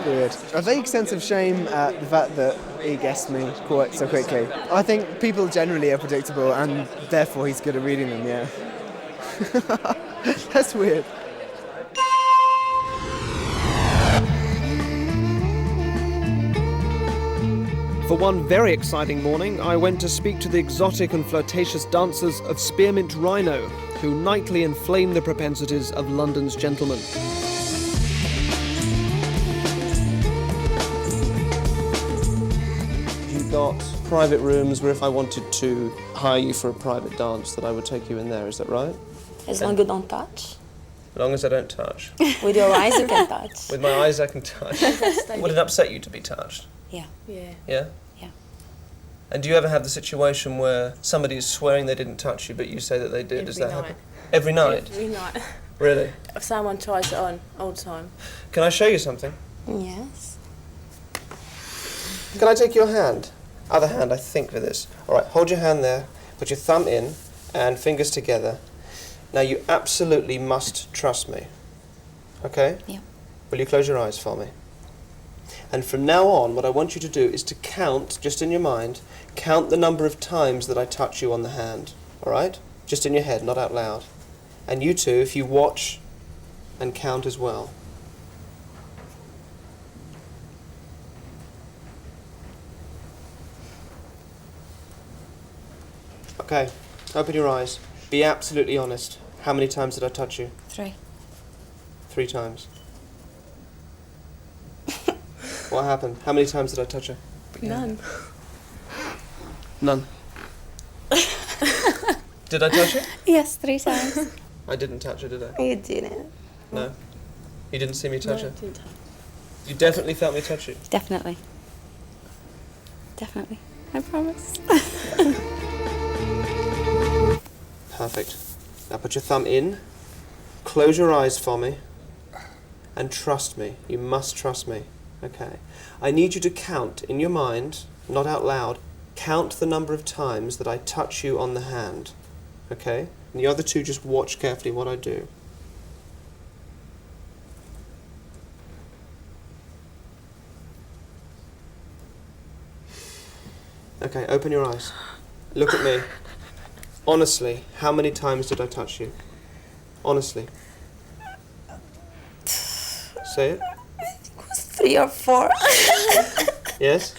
weird. A vague sense of shame at the fact that he guessed me quite so quickly. I think people generally are predictable, and therefore he's good at reading them, yeah. That's weird. For one very exciting morning, I went to speak to the exotic and flirtatious dancers of Spearmint Rhino, who nightly inflame the propensities of London's gentlemen. got private rooms where if I wanted to hire you for a private dance that I would take you in there, is that right? As long as you don't touch. As long as I don't touch. With your eyes you can touch. With my eyes I can touch. Would it upset you to be touched? Yeah. Yeah. Yeah? Yeah. And do you ever have the situation where somebody is swearing they didn't touch you but you say that they did? Does that happen? Every night? Every night. Really? If someone tries it on all the time. Can I show you something? Yes. Can I take your hand? Other hand, I think, for this. All right, hold your hand there, put your thumb in and fingers together. Now you absolutely must trust me, okay? Yeah. Will you close your eyes for me? And from now on, what I want you to do is to count, just in your mind, count the number of times that I touch you on the hand, all right? Just in your head, not out loud. And you too, if you watch and count as well. Okay, open your eyes. Be absolutely honest. How many times did I touch you? 3. 3 times. What happened? How many times did I touch her? None. None. Did I touch her? Yes, 3 times. I didn't touch her, did I? You didn't. No? You didn't see me touch No, her? I didn't touch. You definitely felt me touch you? Definitely. Definitely. I promise. Perfect. Now put your thumb in, close your eyes for me, and trust me. You must trust me. Okay. I need you to count in your mind, not out loud, count the number of times that I touch you on the hand. Okay? And the other two, just watch carefully what I do. Okay, open your eyes. Look at me. Honestly, how many times did I touch you? Honestly. Say it. It was 3 or 4. Yes?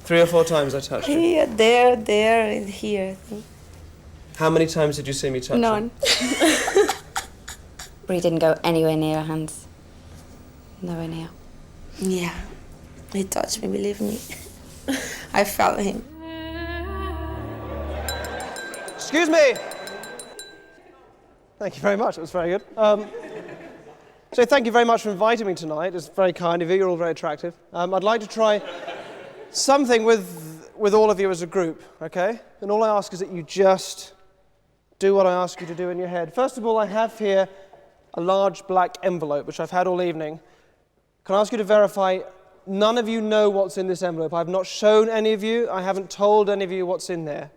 3 or 4 times I touched you? Here, there, and here. How many times did you see me touch None. But he didn't go anywhere near her hands. Nowhere near. Yeah. He touched me, believe me. I felt him. Excuse me! Thank you very much, it was very good. So thank you very much for inviting me tonight. It's very kind of you, you're all very attractive. I'd like to try something with all of you as a group, okay? And all I ask is that you just do what I ask you to do in your head. First of all, I have here a large black envelope, which I've had all evening. Can I ask you to verify none of you know what's in this envelope? I've not shown any of you, I haven't told any of you what's in there.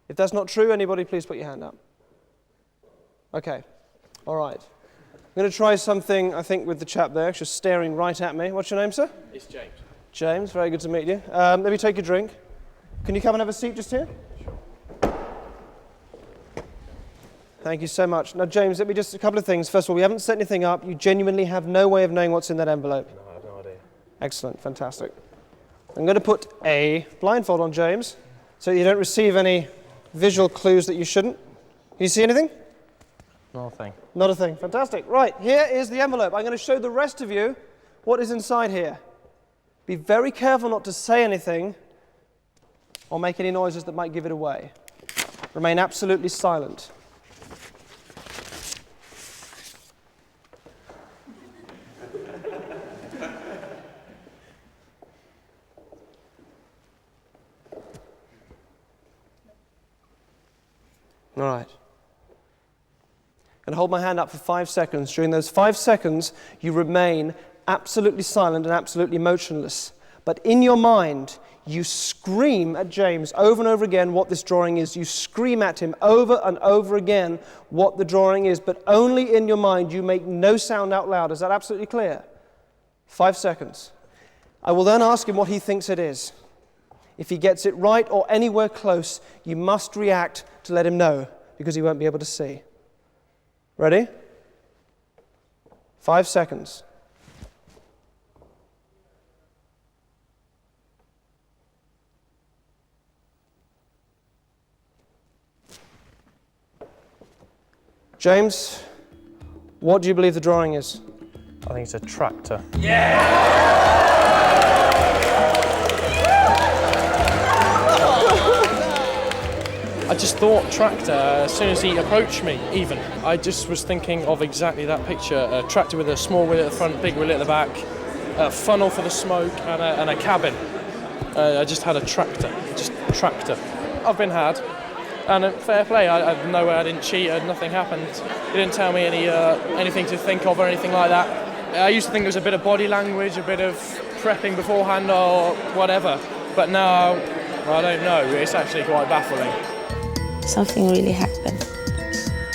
If that's not true, anybody please put your hand up. Okay, all right. I'm going to try something, I think, with the chap there, just staring right at me. What's your name, sir? It's James. James, very good to meet you. Let me take a drink. Can you come and have a seat just here? Thank you so much. Now, James, let me just, a couple of things. First of all, we haven't set anything up. You genuinely have no way of knowing what's in that envelope. No, I have no idea. Excellent, fantastic. I'm going to put a blindfold on James so you don't receive any visual clues that you shouldn't. Can you see anything? Nothing. Not a thing. Fantastic. Right, here is the envelope. I'm going to show the rest of you what is inside here. Be very careful not to say anything or make any noises that might give it away. Remain absolutely silent. All right. I'm going to hold my hand up for 5 seconds. During those 5 seconds, you remain absolutely silent and absolutely motionless. But in your mind, you scream at James over and over again what this drawing is. You scream at him over and over again what the drawing is, but only in your mind. You make no sound out loud. Is that absolutely clear? 5 seconds. I will then ask him what he thinks it is. If he gets it right or anywhere close, you must react to let him know, because he won't be able to see. Ready? 5 seconds. James, what do you believe the drawing is? I think it's a tractor. Yeah! I just thought tractor as soon as he approached me, even. I just was thinking of exactly that picture, a tractor with a small wheel at the front, big wheel at the back, a funnel for the smoke and a cabin. I just had a tractor, just tractor. I've been had, and fair play, I no way I didn't cheat, nothing happened. He didn't tell me anything to think of or anything like that. I used to think there was a bit of body language, a bit of prepping beforehand or whatever, but now, I don't know, it's actually quite baffling. Something really happened.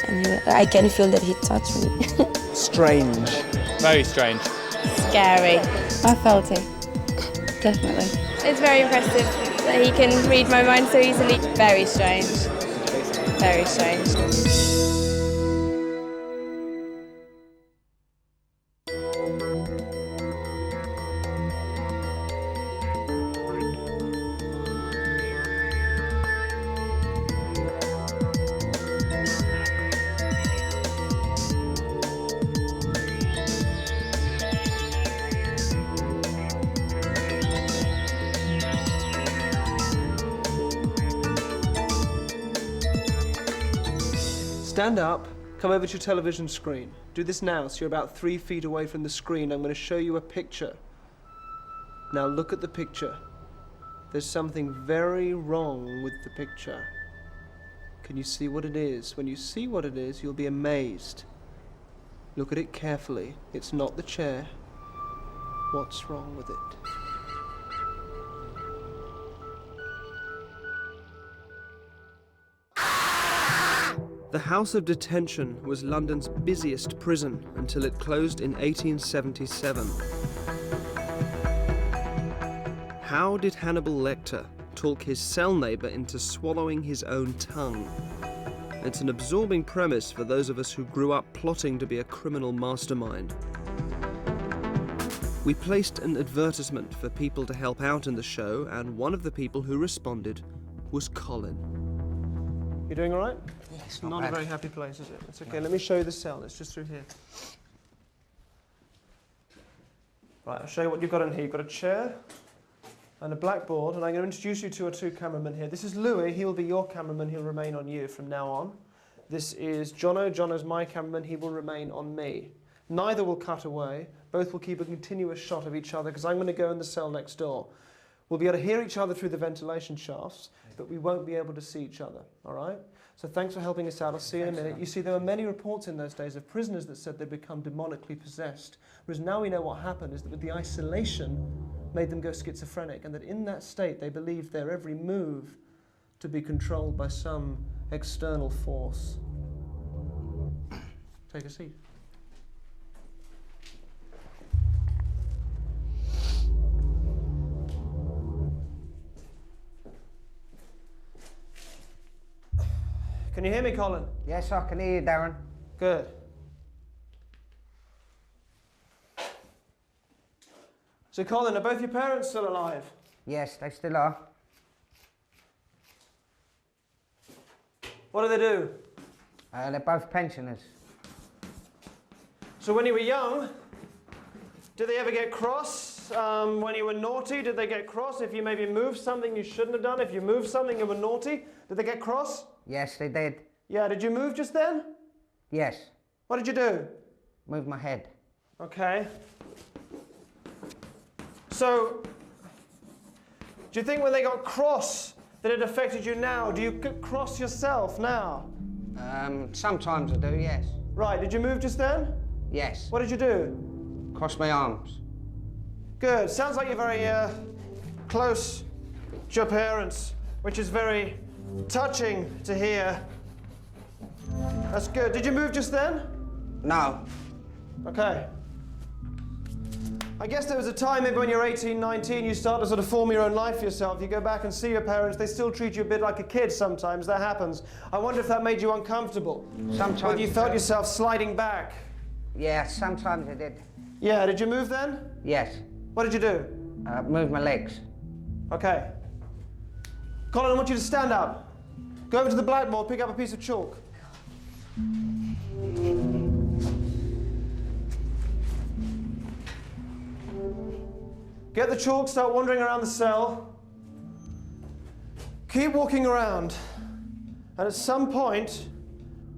And I can feel that he touched me. Strange. Very strange. Scary. I felt it. Definitely. It's very impressive that he can read my mind so easily. Very strange. Very strange. Stand up, come over to your television screen. Do this now, so you're about 3 feet away from the screen. I'm going to show you a picture. Now look at the picture. There's something very wrong with the picture. Can you see what it is? When you see what it is, you'll be amazed. Look at it carefully. It's not the chair. What's wrong with it? The House of Detention was London's busiest prison until it closed in 1877. How did Hannibal Lecter talk his cell neighbour into swallowing his own tongue? It's an absorbing premise for those of us who grew up plotting to be a criminal mastermind. We placed an advertisement for people to help out in the show, and one of the people who responded was Colin. You doing all right? It's not a very happy place, is it? It's okay. Let me show you the cell. It's just through here. Right, I'll show you what you've got in here. You've got a chair and a blackboard, and I'm going to introduce you to our 2 cameramen here. This is Louis. He'll be your cameraman. He'll remain on you from now on. This is Jono. Jono's my cameraman. He will remain on me. Neither will cut away. Both will keep a continuous shot of each other because I'm going to go in the cell next door. We'll be able to hear each other through the ventilation shafts, but we won't be able to see each other, all right? So thanks for helping us out. I'll see you in a minute. You see, there were many reports in those days of prisoners that said they'd become demonically possessed, whereas now we know what happened is that with the isolation made them go schizophrenic, and that in that state they believed their every move to be controlled by some external force. Take a seat. Can you hear me, Colin? Yes, I can hear you, Derren. Good. So, Colin, are both your parents still alive? Yes, they still are. What do they do? They're both pensioners. So when you were young, did they ever get cross? When you were naughty, did they get cross? If you maybe moved something you shouldn't have done, if you moved something you were naughty, did they get cross? Yes, they did. Yeah, did you move just then? Yes. What did you do? Move my head. Okay. So, do you think when they got cross that it affected you now? Do you cross yourself now? Sometimes I do, yes. Right, did you move just then? Yes. What did you do? Cross my arms. Good. Sounds like you're very close to your parents, which is very touching to hear. That's good. Did you move just then? No. Okay. I guess there was a time maybe when you're 18, 19, you start to sort of form your own life for yourself. You go back and see your parents, they still treat you a bit like a kid sometimes. That happens. I wonder if that made you uncomfortable. Sometimes. When you felt yourself sliding back. Yeah, sometimes I did. Yeah, did you move then? Yes. What did you do? Move my legs. Okay. Colin, I want you to stand up. Go over to the blackboard, pick up a piece of chalk. Get the chalk, start wandering around the cell. Keep walking around And at some point,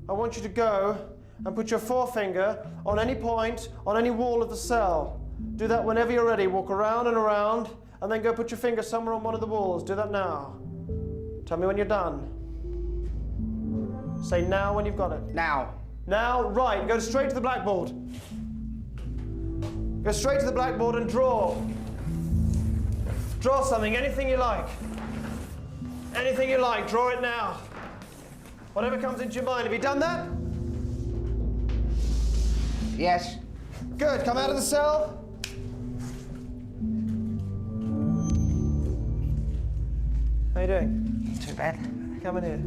I want you to go and put your forefinger on any point, on any wall of the cell. Do that whenever you're ready. Walk around and around, and then go put your finger somewhere on one of the walls. Do that now. Tell me when you're done. Say now when you've got it. Now. Now, right. Go straight to the blackboard. Go straight to the blackboard and draw. Draw something, anything you like. Anything you like, draw it now. Whatever comes into your mind. Have you done that? Yes. Good. Come out of the cell. How you doing? Too bad. Come in here.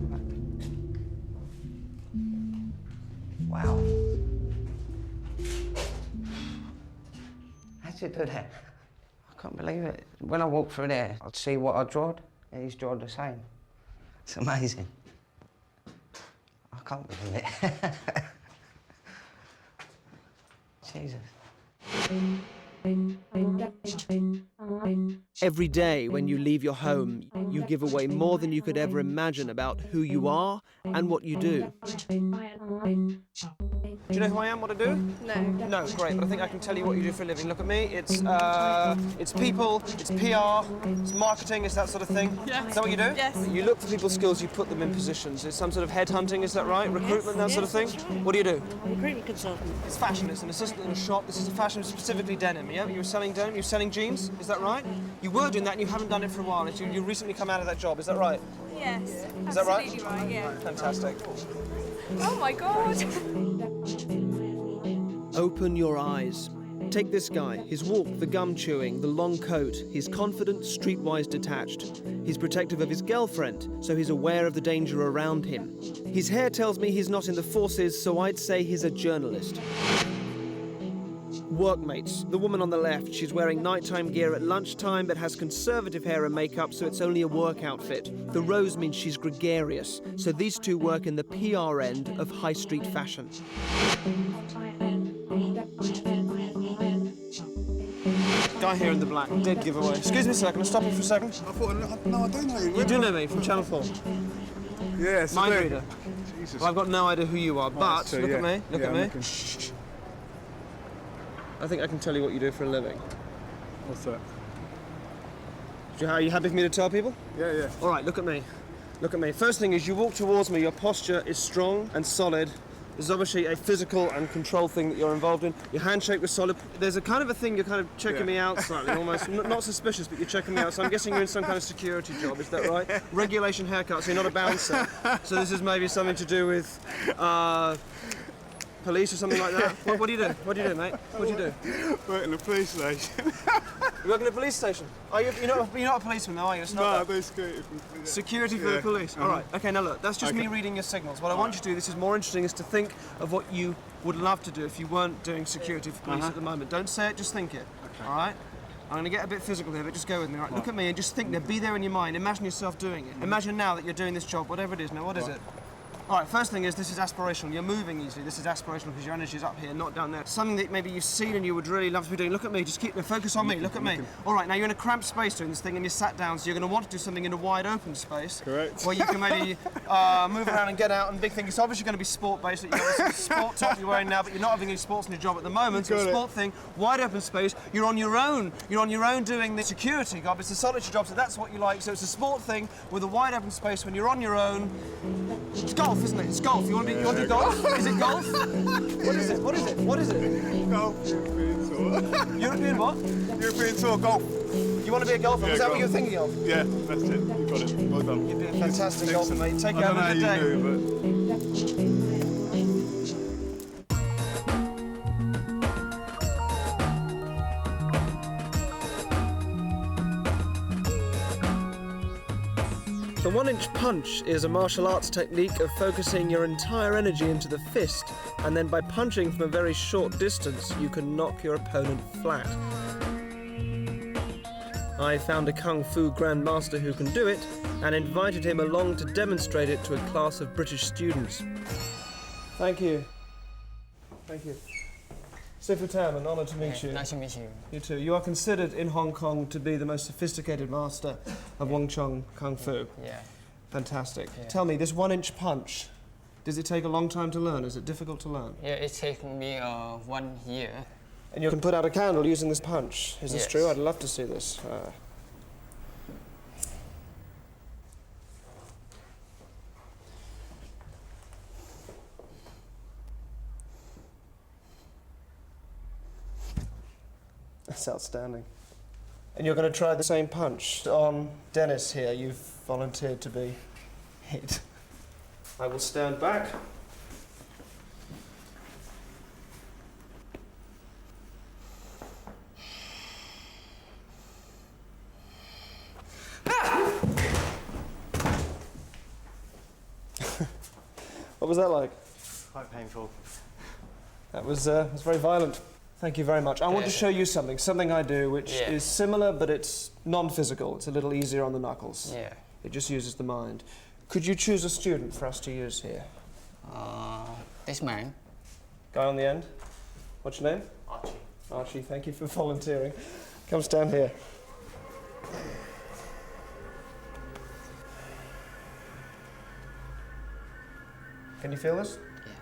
Wow. How'd you do that? I can't believe it. When I walked through there, I'd see what I drawed, and he's drawn the same. It's amazing. I can't believe it. Jesus. Every day when you leave your home, you give away more than you could ever imagine about who you are and what you do. Do you know who I am, what I do? No. No, great, but I think I can tell you what you do for a living. Look at me, it's people, it's PR, it's marketing, it's that sort of thing. Yes. Is that what you do? Yes. You look for people's skills, you put them in positions. It's some sort of headhunting, is that right? Recruitment, that sort of thing? What do you do? Recruitment consultant. It's fashion, it's an assistant in a shop. This is a fashion, specifically denim, yeah? You were selling denim, you were selling jeans, is that right? You were doing that and you haven't done it for a while. You recently come out of that job, is that right? Yes. Is that right? Absolutely right, yeah. Fantastic. Oh my God. Open your eyes. Take this guy, his walk, the gum chewing, the long coat. He's confident, streetwise detached. He's protective of his girlfriend, so he's aware of the danger around him. His hair tells me he's not in the forces, so I'd say he's a journalist. Workmates. The woman on the left, she's wearing nighttime gear at lunchtime but has conservative hair and makeup, so it's only a work outfit. The rose means she's gregarious, so these two work in the PR end of high street fashion. Guy here in the black, dead giveaway. Excuse me a second, I'll stop you for a second. I thought, no, I don't know you. You do know me from Channel 4. Yes, Mind I do. reader. Jesus. Well, I've got no idea who you are, but so, look yeah. at me, look Yeah, at I'm me. looking. I think I can tell you what you do for a living. What's that? Are you happy for me to tell people? Yeah, yeah. All right, look at me. Look at me. First thing is you walk towards me, your posture is strong and solid. There's obviously a physical and control thing that you're involved in. Your handshake was solid. There's a kind of a thing you're kind of checking me out slightly, almost. Not suspicious, but you're checking me out. So I'm guessing you're in some kind of security job, is that right? Regulation haircut, so you're not a bouncer. So this is maybe something to do with police or something like that. What do you do? What do you do, mate? What do you do? Work in the police station. You work in a police station? Are you? You're not a policeman, though, are you? It's not No, I that. do security. Security for the police. All right. Okay. Now look, that's just me reading your signals. What I want you to do, this is more interesting, is to think of what you would love to do if you weren't doing security for police at the moment. Don't say it. Just think it. Okay. All right. I'm going to get a bit physical here, but just go with me. All right. Look at me and just think there. Be there in your mind. Imagine yourself doing it. Imagine now that you're doing this job, whatever it is. Now, what is it? All right, first thing is this is aspirational. You're moving easily. This is aspirational because your energy is up here, not down there. Something that maybe you've seen and you would really love to be doing. Look at me, just keep the focus on me. Look at me. All right, now you're in a cramped space doing this thing and you're sat down, so you're going to want to do something in a wide open space. Correct. Where you can maybe move around and get out and big thing. It's obviously going to be sport-based. You've got this sport top you're wearing now, but you're not having any sports in your job at the moment. So it's a sport thing, wide open space. You're on your own. You're on your own doing the security job. It's a solitary job, so that's what you like. So it's a sport thing with a wide open space when you're on your own. It's golf, isn't it? It's golf. You want to do golf? Is it golf? What is it? What is it? What is it? Golf, European tour. European what? European tour, golf. You want to be a golfer? Yeah, Is that what golf. you're thinking of? Yeah, that's it. You got it. Well done. You'd be a fantastic golfer, mate. Take I care. don't know Have a how good you day. do, The 1-inch punch is a martial arts technique of focusing your entire energy into the fist, and then by punching from a very short distance, you can knock your opponent flat. I found a Kung Fu Grandmaster who can do it, and invited him along to demonstrate it to a class of British students. Thank you. Thank you. Sifu Tam, an honour to meet you. Nice to meet you. You too. You are considered in Hong Kong to be the most sophisticated master of Wing Chun Kung Fu. Yeah. Fantastic. Tell me, this 1-inch punch, does it take a long time to learn? Is it difficult to learn? Yeah, it taken me 1 year. And you can put out a candle using this punch. Is this Yes. true? I'd love to see this. That's outstanding. And you're going to try the same punch on Dennis here. You've volunteered to be hit. I will stand back. What was that like? Quite painful. That was very violent. Thank you very much. I want to show you something I do which is similar, but it's non-physical. It's a little easier on the knuckles. Yeah. It just uses the mind. Could you choose a student for us to use here? This man. Guy on the end. What's your name? Archie. Archie, thank you for volunteering. Come stand here. Can you feel this? Yeah.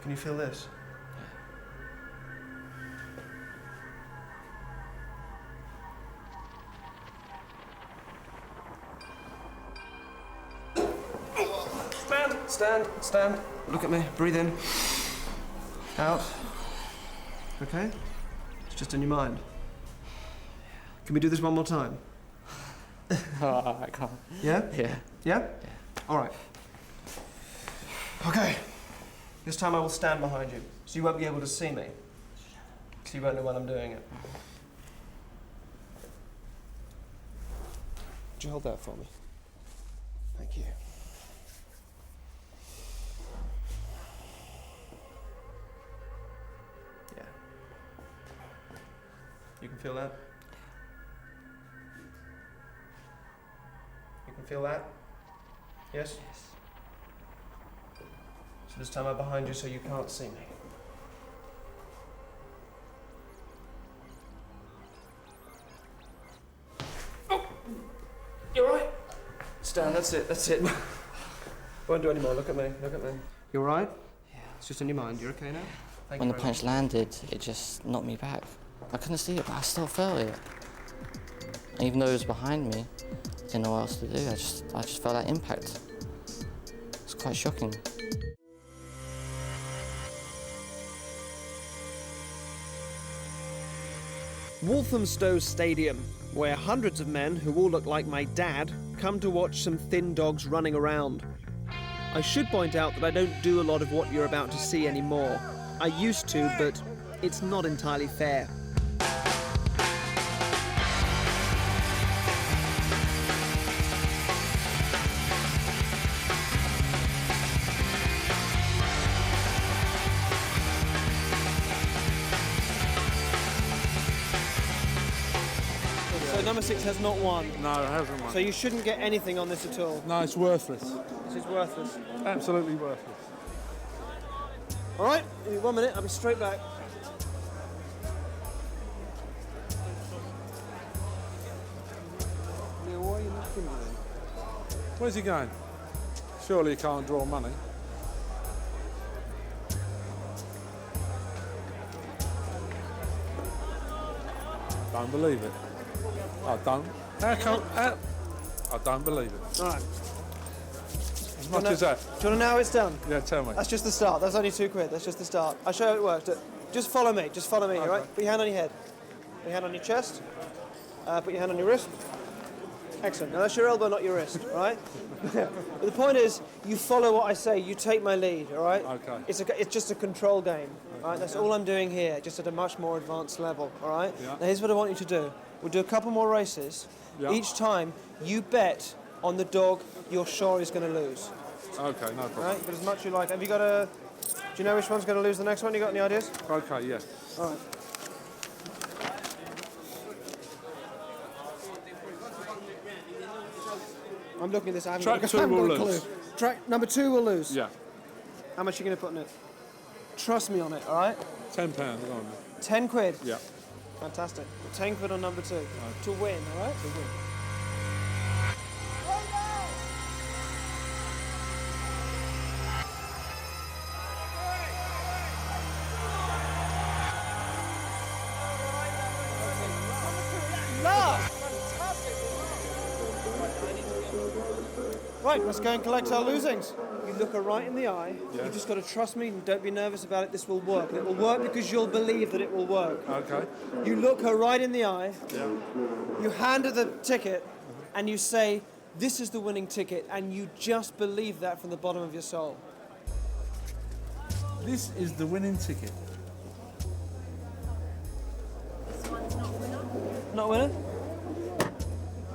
Can you feel this? Stand. Look at me. Breathe in. Out. Okay? It's just in your mind. Can we do this one more time? Oh, I can't. Yeah? Yeah. Yeah? All right. Okay. This time I will stand behind you, so you won't be able to see me. So you won't know when I'm doing it. Would you hold that for me? Thank you. Yeah. You can feel that? You can feel that? Yes? Yes. So this time I'm behind you so you can't see me. Oh! You're right. Stand, that's it. Won't do any more. Look at me. You all right? Yeah. It's just in your mind. You're okay now? Thank When you the very punch landed, it just knocked me back. I couldn't see it, but I still felt it. And even though it was behind me, I didn't know what else to do. I just felt that impact. It's quite shocking. Walthamstow Stadium, where hundreds of men who all look like my dad come to watch some thin dogs running around. I should point out that I don't do a lot of what you're about to see anymore. I used to, but it's not entirely fair. So number 6 has not won. No, it hasn't won. So you shouldn't get anything on this at all. No, it's worthless. This is worthless. Absolutely worthless. All right, give me 1 minute, I'll be straight back. Yeah, why are you knocking me then? Where's he going? Surely he can't draw money. Don't believe it. I don't. How come? I don't believe it. All right. As much as that. Do you want to know how it's done? Yeah, tell me. That's just the start. That's only £2. That's just the start. I'll show you how it works. Just follow me. Okay. All right? Put your hand on your head. Put your hand on your chest. Put your hand on your wrist. Excellent. Now that's your elbow, not your wrist. All right? But the point is, you follow what I say. You take my lead. All right? Okay. It's just a control game. All right? That's all I'm doing here, just at a much more advanced level. All right? Yeah. Now here's what I want you to do. We'll do a couple more races. Yeah. Each time, you bet on the dog you're sure is going to lose. Okay, no problem. All right? But as much as you like. Have you got a... Do you know which one's going to lose the next one? You got any ideas? Okay, yeah. All right. I'm looking at this. I haven't Track got, 2 I haven't will got a lose. clue. Track number 2 will lose. Yeah. How much are you going to put in it? Trust me on it. All right. £10, go on. 10 quid. Yeah. Fantastic. 10 quid on number 2. To win, all right? To win. Right, let's go and collect our losings. You look her right in the eye. Yes. You've just got to trust me and don't be nervous about it. This will work. And it will work because you'll believe that it will work. Okay. You look her right in the eye. Yeah. You hand her the ticket and you say, this is the winning ticket. And you just believe that from the bottom of your soul. This is the winning ticket. This one's not a winner. Not a winner?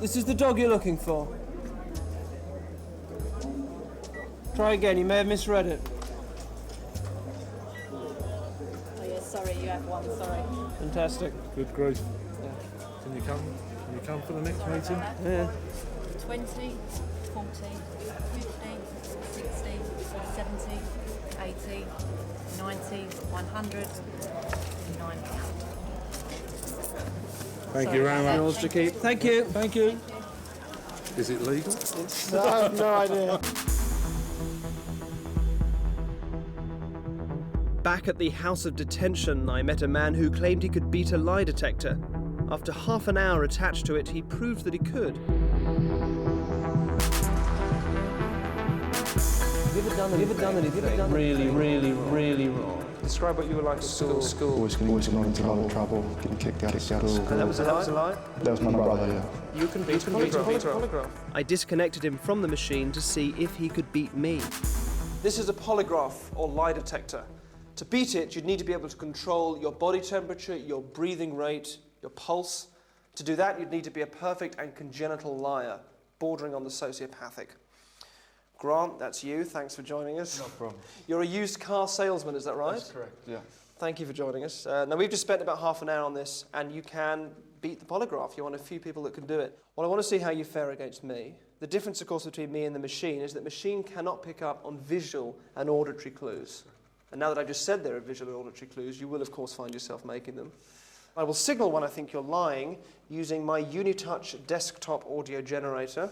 This is the dog you're looking for. Try again, you may have misread it. Oh yeah, sorry, you have one, sorry. Fantastic. Good grief. Can you come? Can you come for the next meeting? Yeah. 20, 40, 50, 60, 70, 80, 90, 100, £9. Thank you very much. Yours to keep. Thank you. Thank you. Is it legal? No, I have no idea. Back at the House of Detention, I met a man who claimed he could beat a lie detector. After half an hour attached to it, he proved that he could. Have you ever done anything really wrong? Describe what you were like at school. Always getting into a lot of trouble, getting kicked out of school. And that was a lie? That was my brother, yeah. You can beat a polygraph. I disconnected him from the machine to see if he could beat me. This is a polygraph or lie detector. To beat it, you'd need to be able to control your body temperature, your breathing rate, your pulse. To do that, you'd need to be a perfect and congenital liar, bordering on the sociopathic. Grant, that's you. Thanks for joining us. No problem. You're a used car salesman, is that right? That's correct, yeah. Thank you for joining us. Now, we've just spent about half an hour on this, and you can beat the polygraph. You're one of few people that can do it. Well, I want to see how you fare against me. The difference, of course, between me and the machine is that the machine cannot pick up on visual and auditory clues. And now that I've just said there are visual and auditory clues, you will, of course, find yourself making them. I will signal when I think you're lying using my Unitouch desktop audio generator,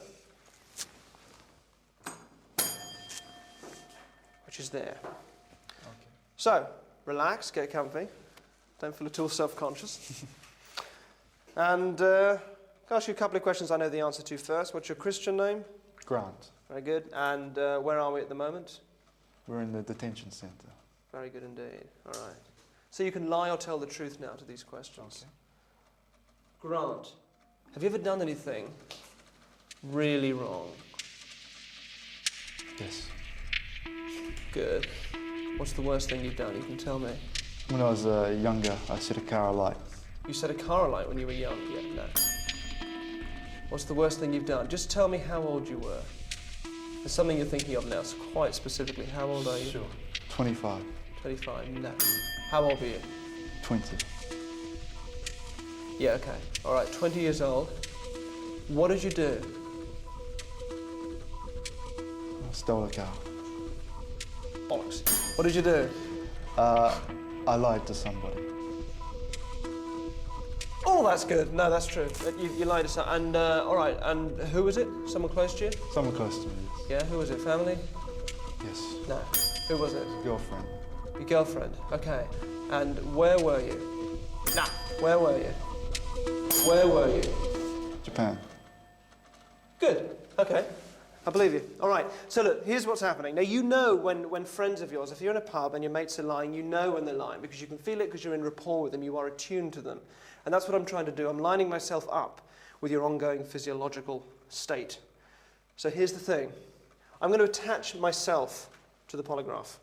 which is there. Okay. So, relax, get comfy. Don't feel at all self-conscious. And I'll ask you a couple of questions I know the answer to first. What's your Christian name? Grant. Very good. And where are we at the moment? We're in the detention centre. Very good indeed. All right. So you can lie or tell the truth now to these questions. Okay. Grant, have you ever done anything really wrong? Yes. Good. What's the worst thing you've done? You can tell me. When I was younger, I set a car alight. You set a car alight when you were young? Yeah, no. What's the worst thing you've done? Just tell me how old you were. There's something you're thinking of now, so quite specifically. How old are you? Sure. 25. 25, no. How old were you? 20. Yeah, okay. All right, 20 years old. What did you do? I stole a car. Bollocks. What did you do? I lied to somebody. Oh, that's good. No, that's true. You lied to someone. And, all right, and who was it? Someone close to you? Someone close to me, yes. Yeah, who was it? Family? Yes. No. Who was it? Girlfriend. Your girlfriend. Okay. And where were you? Nah. Where were you? Where were you? Japan. Good. Okay. I believe you. All right. So look, here's what's happening. Now, you know when friends of yours, if you're in a pub and your mates are lying, you know when they're lying because you can feel it because you're in rapport with them, you are attuned to them. And that's what I'm trying to do. I'm lining myself up with your ongoing physiological state. So here's the thing. I'm going to attach myself to the polygraph.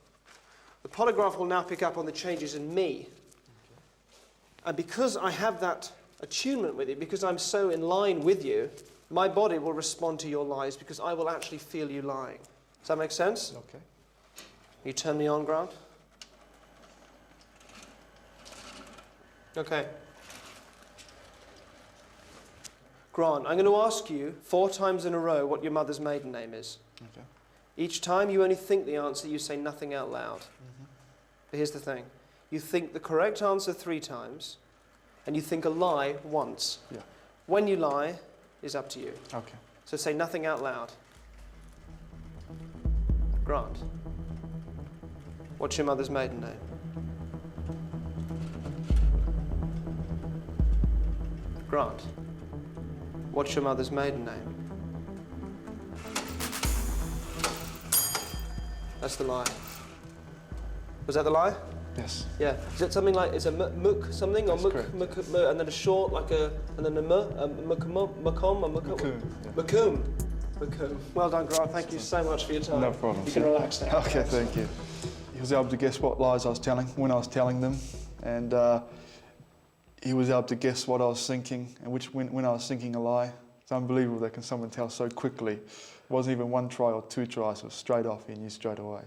The polygraph will now pick up on the changes in me. And because I have that attunement with you, because I'm so in line with you, my body will respond to your lies because I will actually feel you lying. Does that make sense? Okay. You turn me on, Grant? Okay. Grant, I'm going to ask you 4 times in a row what your mother's maiden name is. Okay. Each time you only think the answer, you say nothing out loud. But here's the thing. You think the correct answer 3 times. and you think a lie once. Yeah. When you lie is up to you. Okay. So say nothing out loud. Grant, what's your mother's maiden name? Grant, what's your mother's maiden name? That's the lie. Was that the lie? Yes. Yeah. Is it something like, it's a muk something, or muk, and then a short, like a, and then a makum. Well done, Grant. Thank you so much for your time. No problem. You can relax now. Okay, thank you. He was able to guess what lies I was telling when I was telling them, and he was able to guess what I was thinking and when I was thinking a lie. It's unbelievable that can someone tell so quickly. It wasn't even one try or two tries. It was straight off. He knew straight away.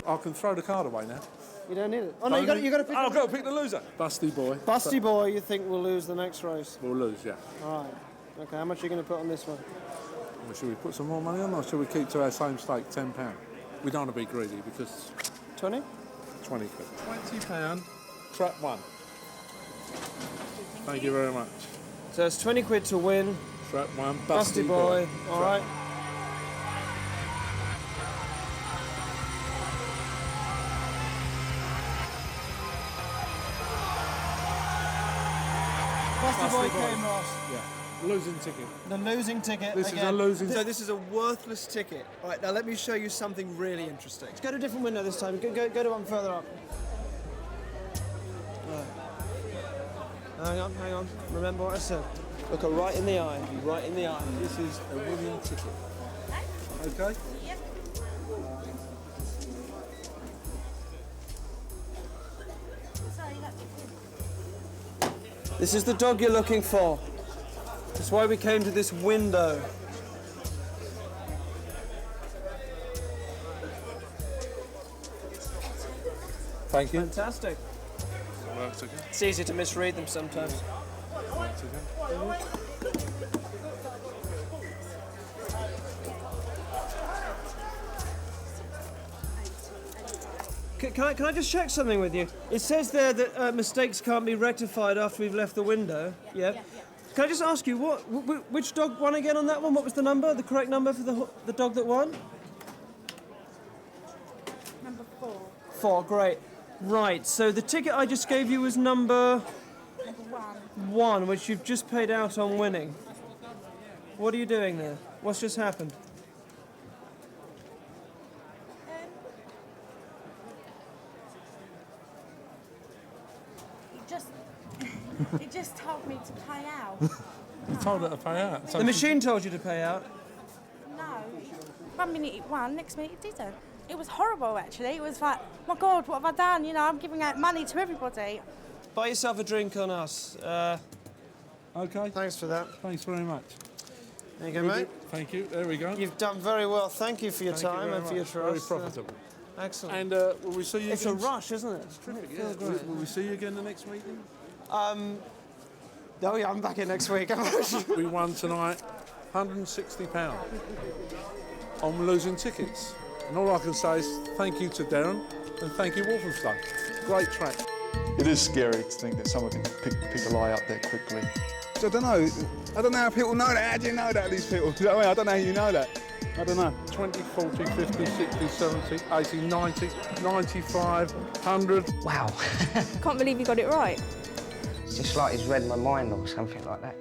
I can throw the card away now. You don't need it. Oh no, you got to pick. I've got to pick the loser. Busty boy. Busty boy, you think will lose the next race? We'll lose, yeah. All right. Okay, how much are you going to put on this one? Well, should we put some more money on, or should we keep to our same stake, £10? We don't want to be greedy because... 20? 20 quid. £20, trap one. Thank you very much. So it's 20 quid to win. Trap one, Busty boy. All right. Busty boy came last. Yeah. Losing ticket. The losing ticket. This is a losing So this is a worthless ticket. All right, now let me show you something really interesting. Let's go to a different window this time. Go to one further up. Hang on. Remember what I said. Look her right in the eye. Right in the eye. This is a winning ticket. Okay? Yep. This is the dog you're looking for. That's why we came to this window. Thank you. Fantastic. Works again. It's easy to misread them sometimes. Works again. Can I just check something with you? It says there that mistakes can't be rectified after we've left the window. Yeah. Can I just ask you, which dog won again on that one? What was the number, the correct number for the dog that won? Number 4. 4, great. Right, so the ticket I just gave you was number 1, which you've just paid out on winning. What are you doing there? What's just happened? It just told me to pay out. You told her to pay out. So The machine told you to pay out? No. 1 minute it won, next minute it didn't. It was horrible, actually. It was like, my God, what have I done? You know, I'm giving out money to everybody. Buy yourself a drink on us. Okay. Thanks for that. Thanks very much. There you go, mate. Thank you. There we go. You've done very well. Thank you for your time and for your trust. Very profitable. Excellent. And will we see you It's again? a rush, isn't it? It's Terrific, yeah. Will we see you again the next week then? Oh yeah, I'm back in next week. We won tonight £160 on losing tickets. And all I can say is thank you to Derren and thank you Walthamstow. Great track. It is scary to think that someone can pick a lie up there quickly. I don't know. I don't know how people know that. How do you know that, these people? Do you know what I mean? I don't know how you know that. I don't know. 20, 40, 50, 60, 70, 80, 90, 95, 100. Wow. Can't believe you got it right. It's just like he's read my mind or something like that.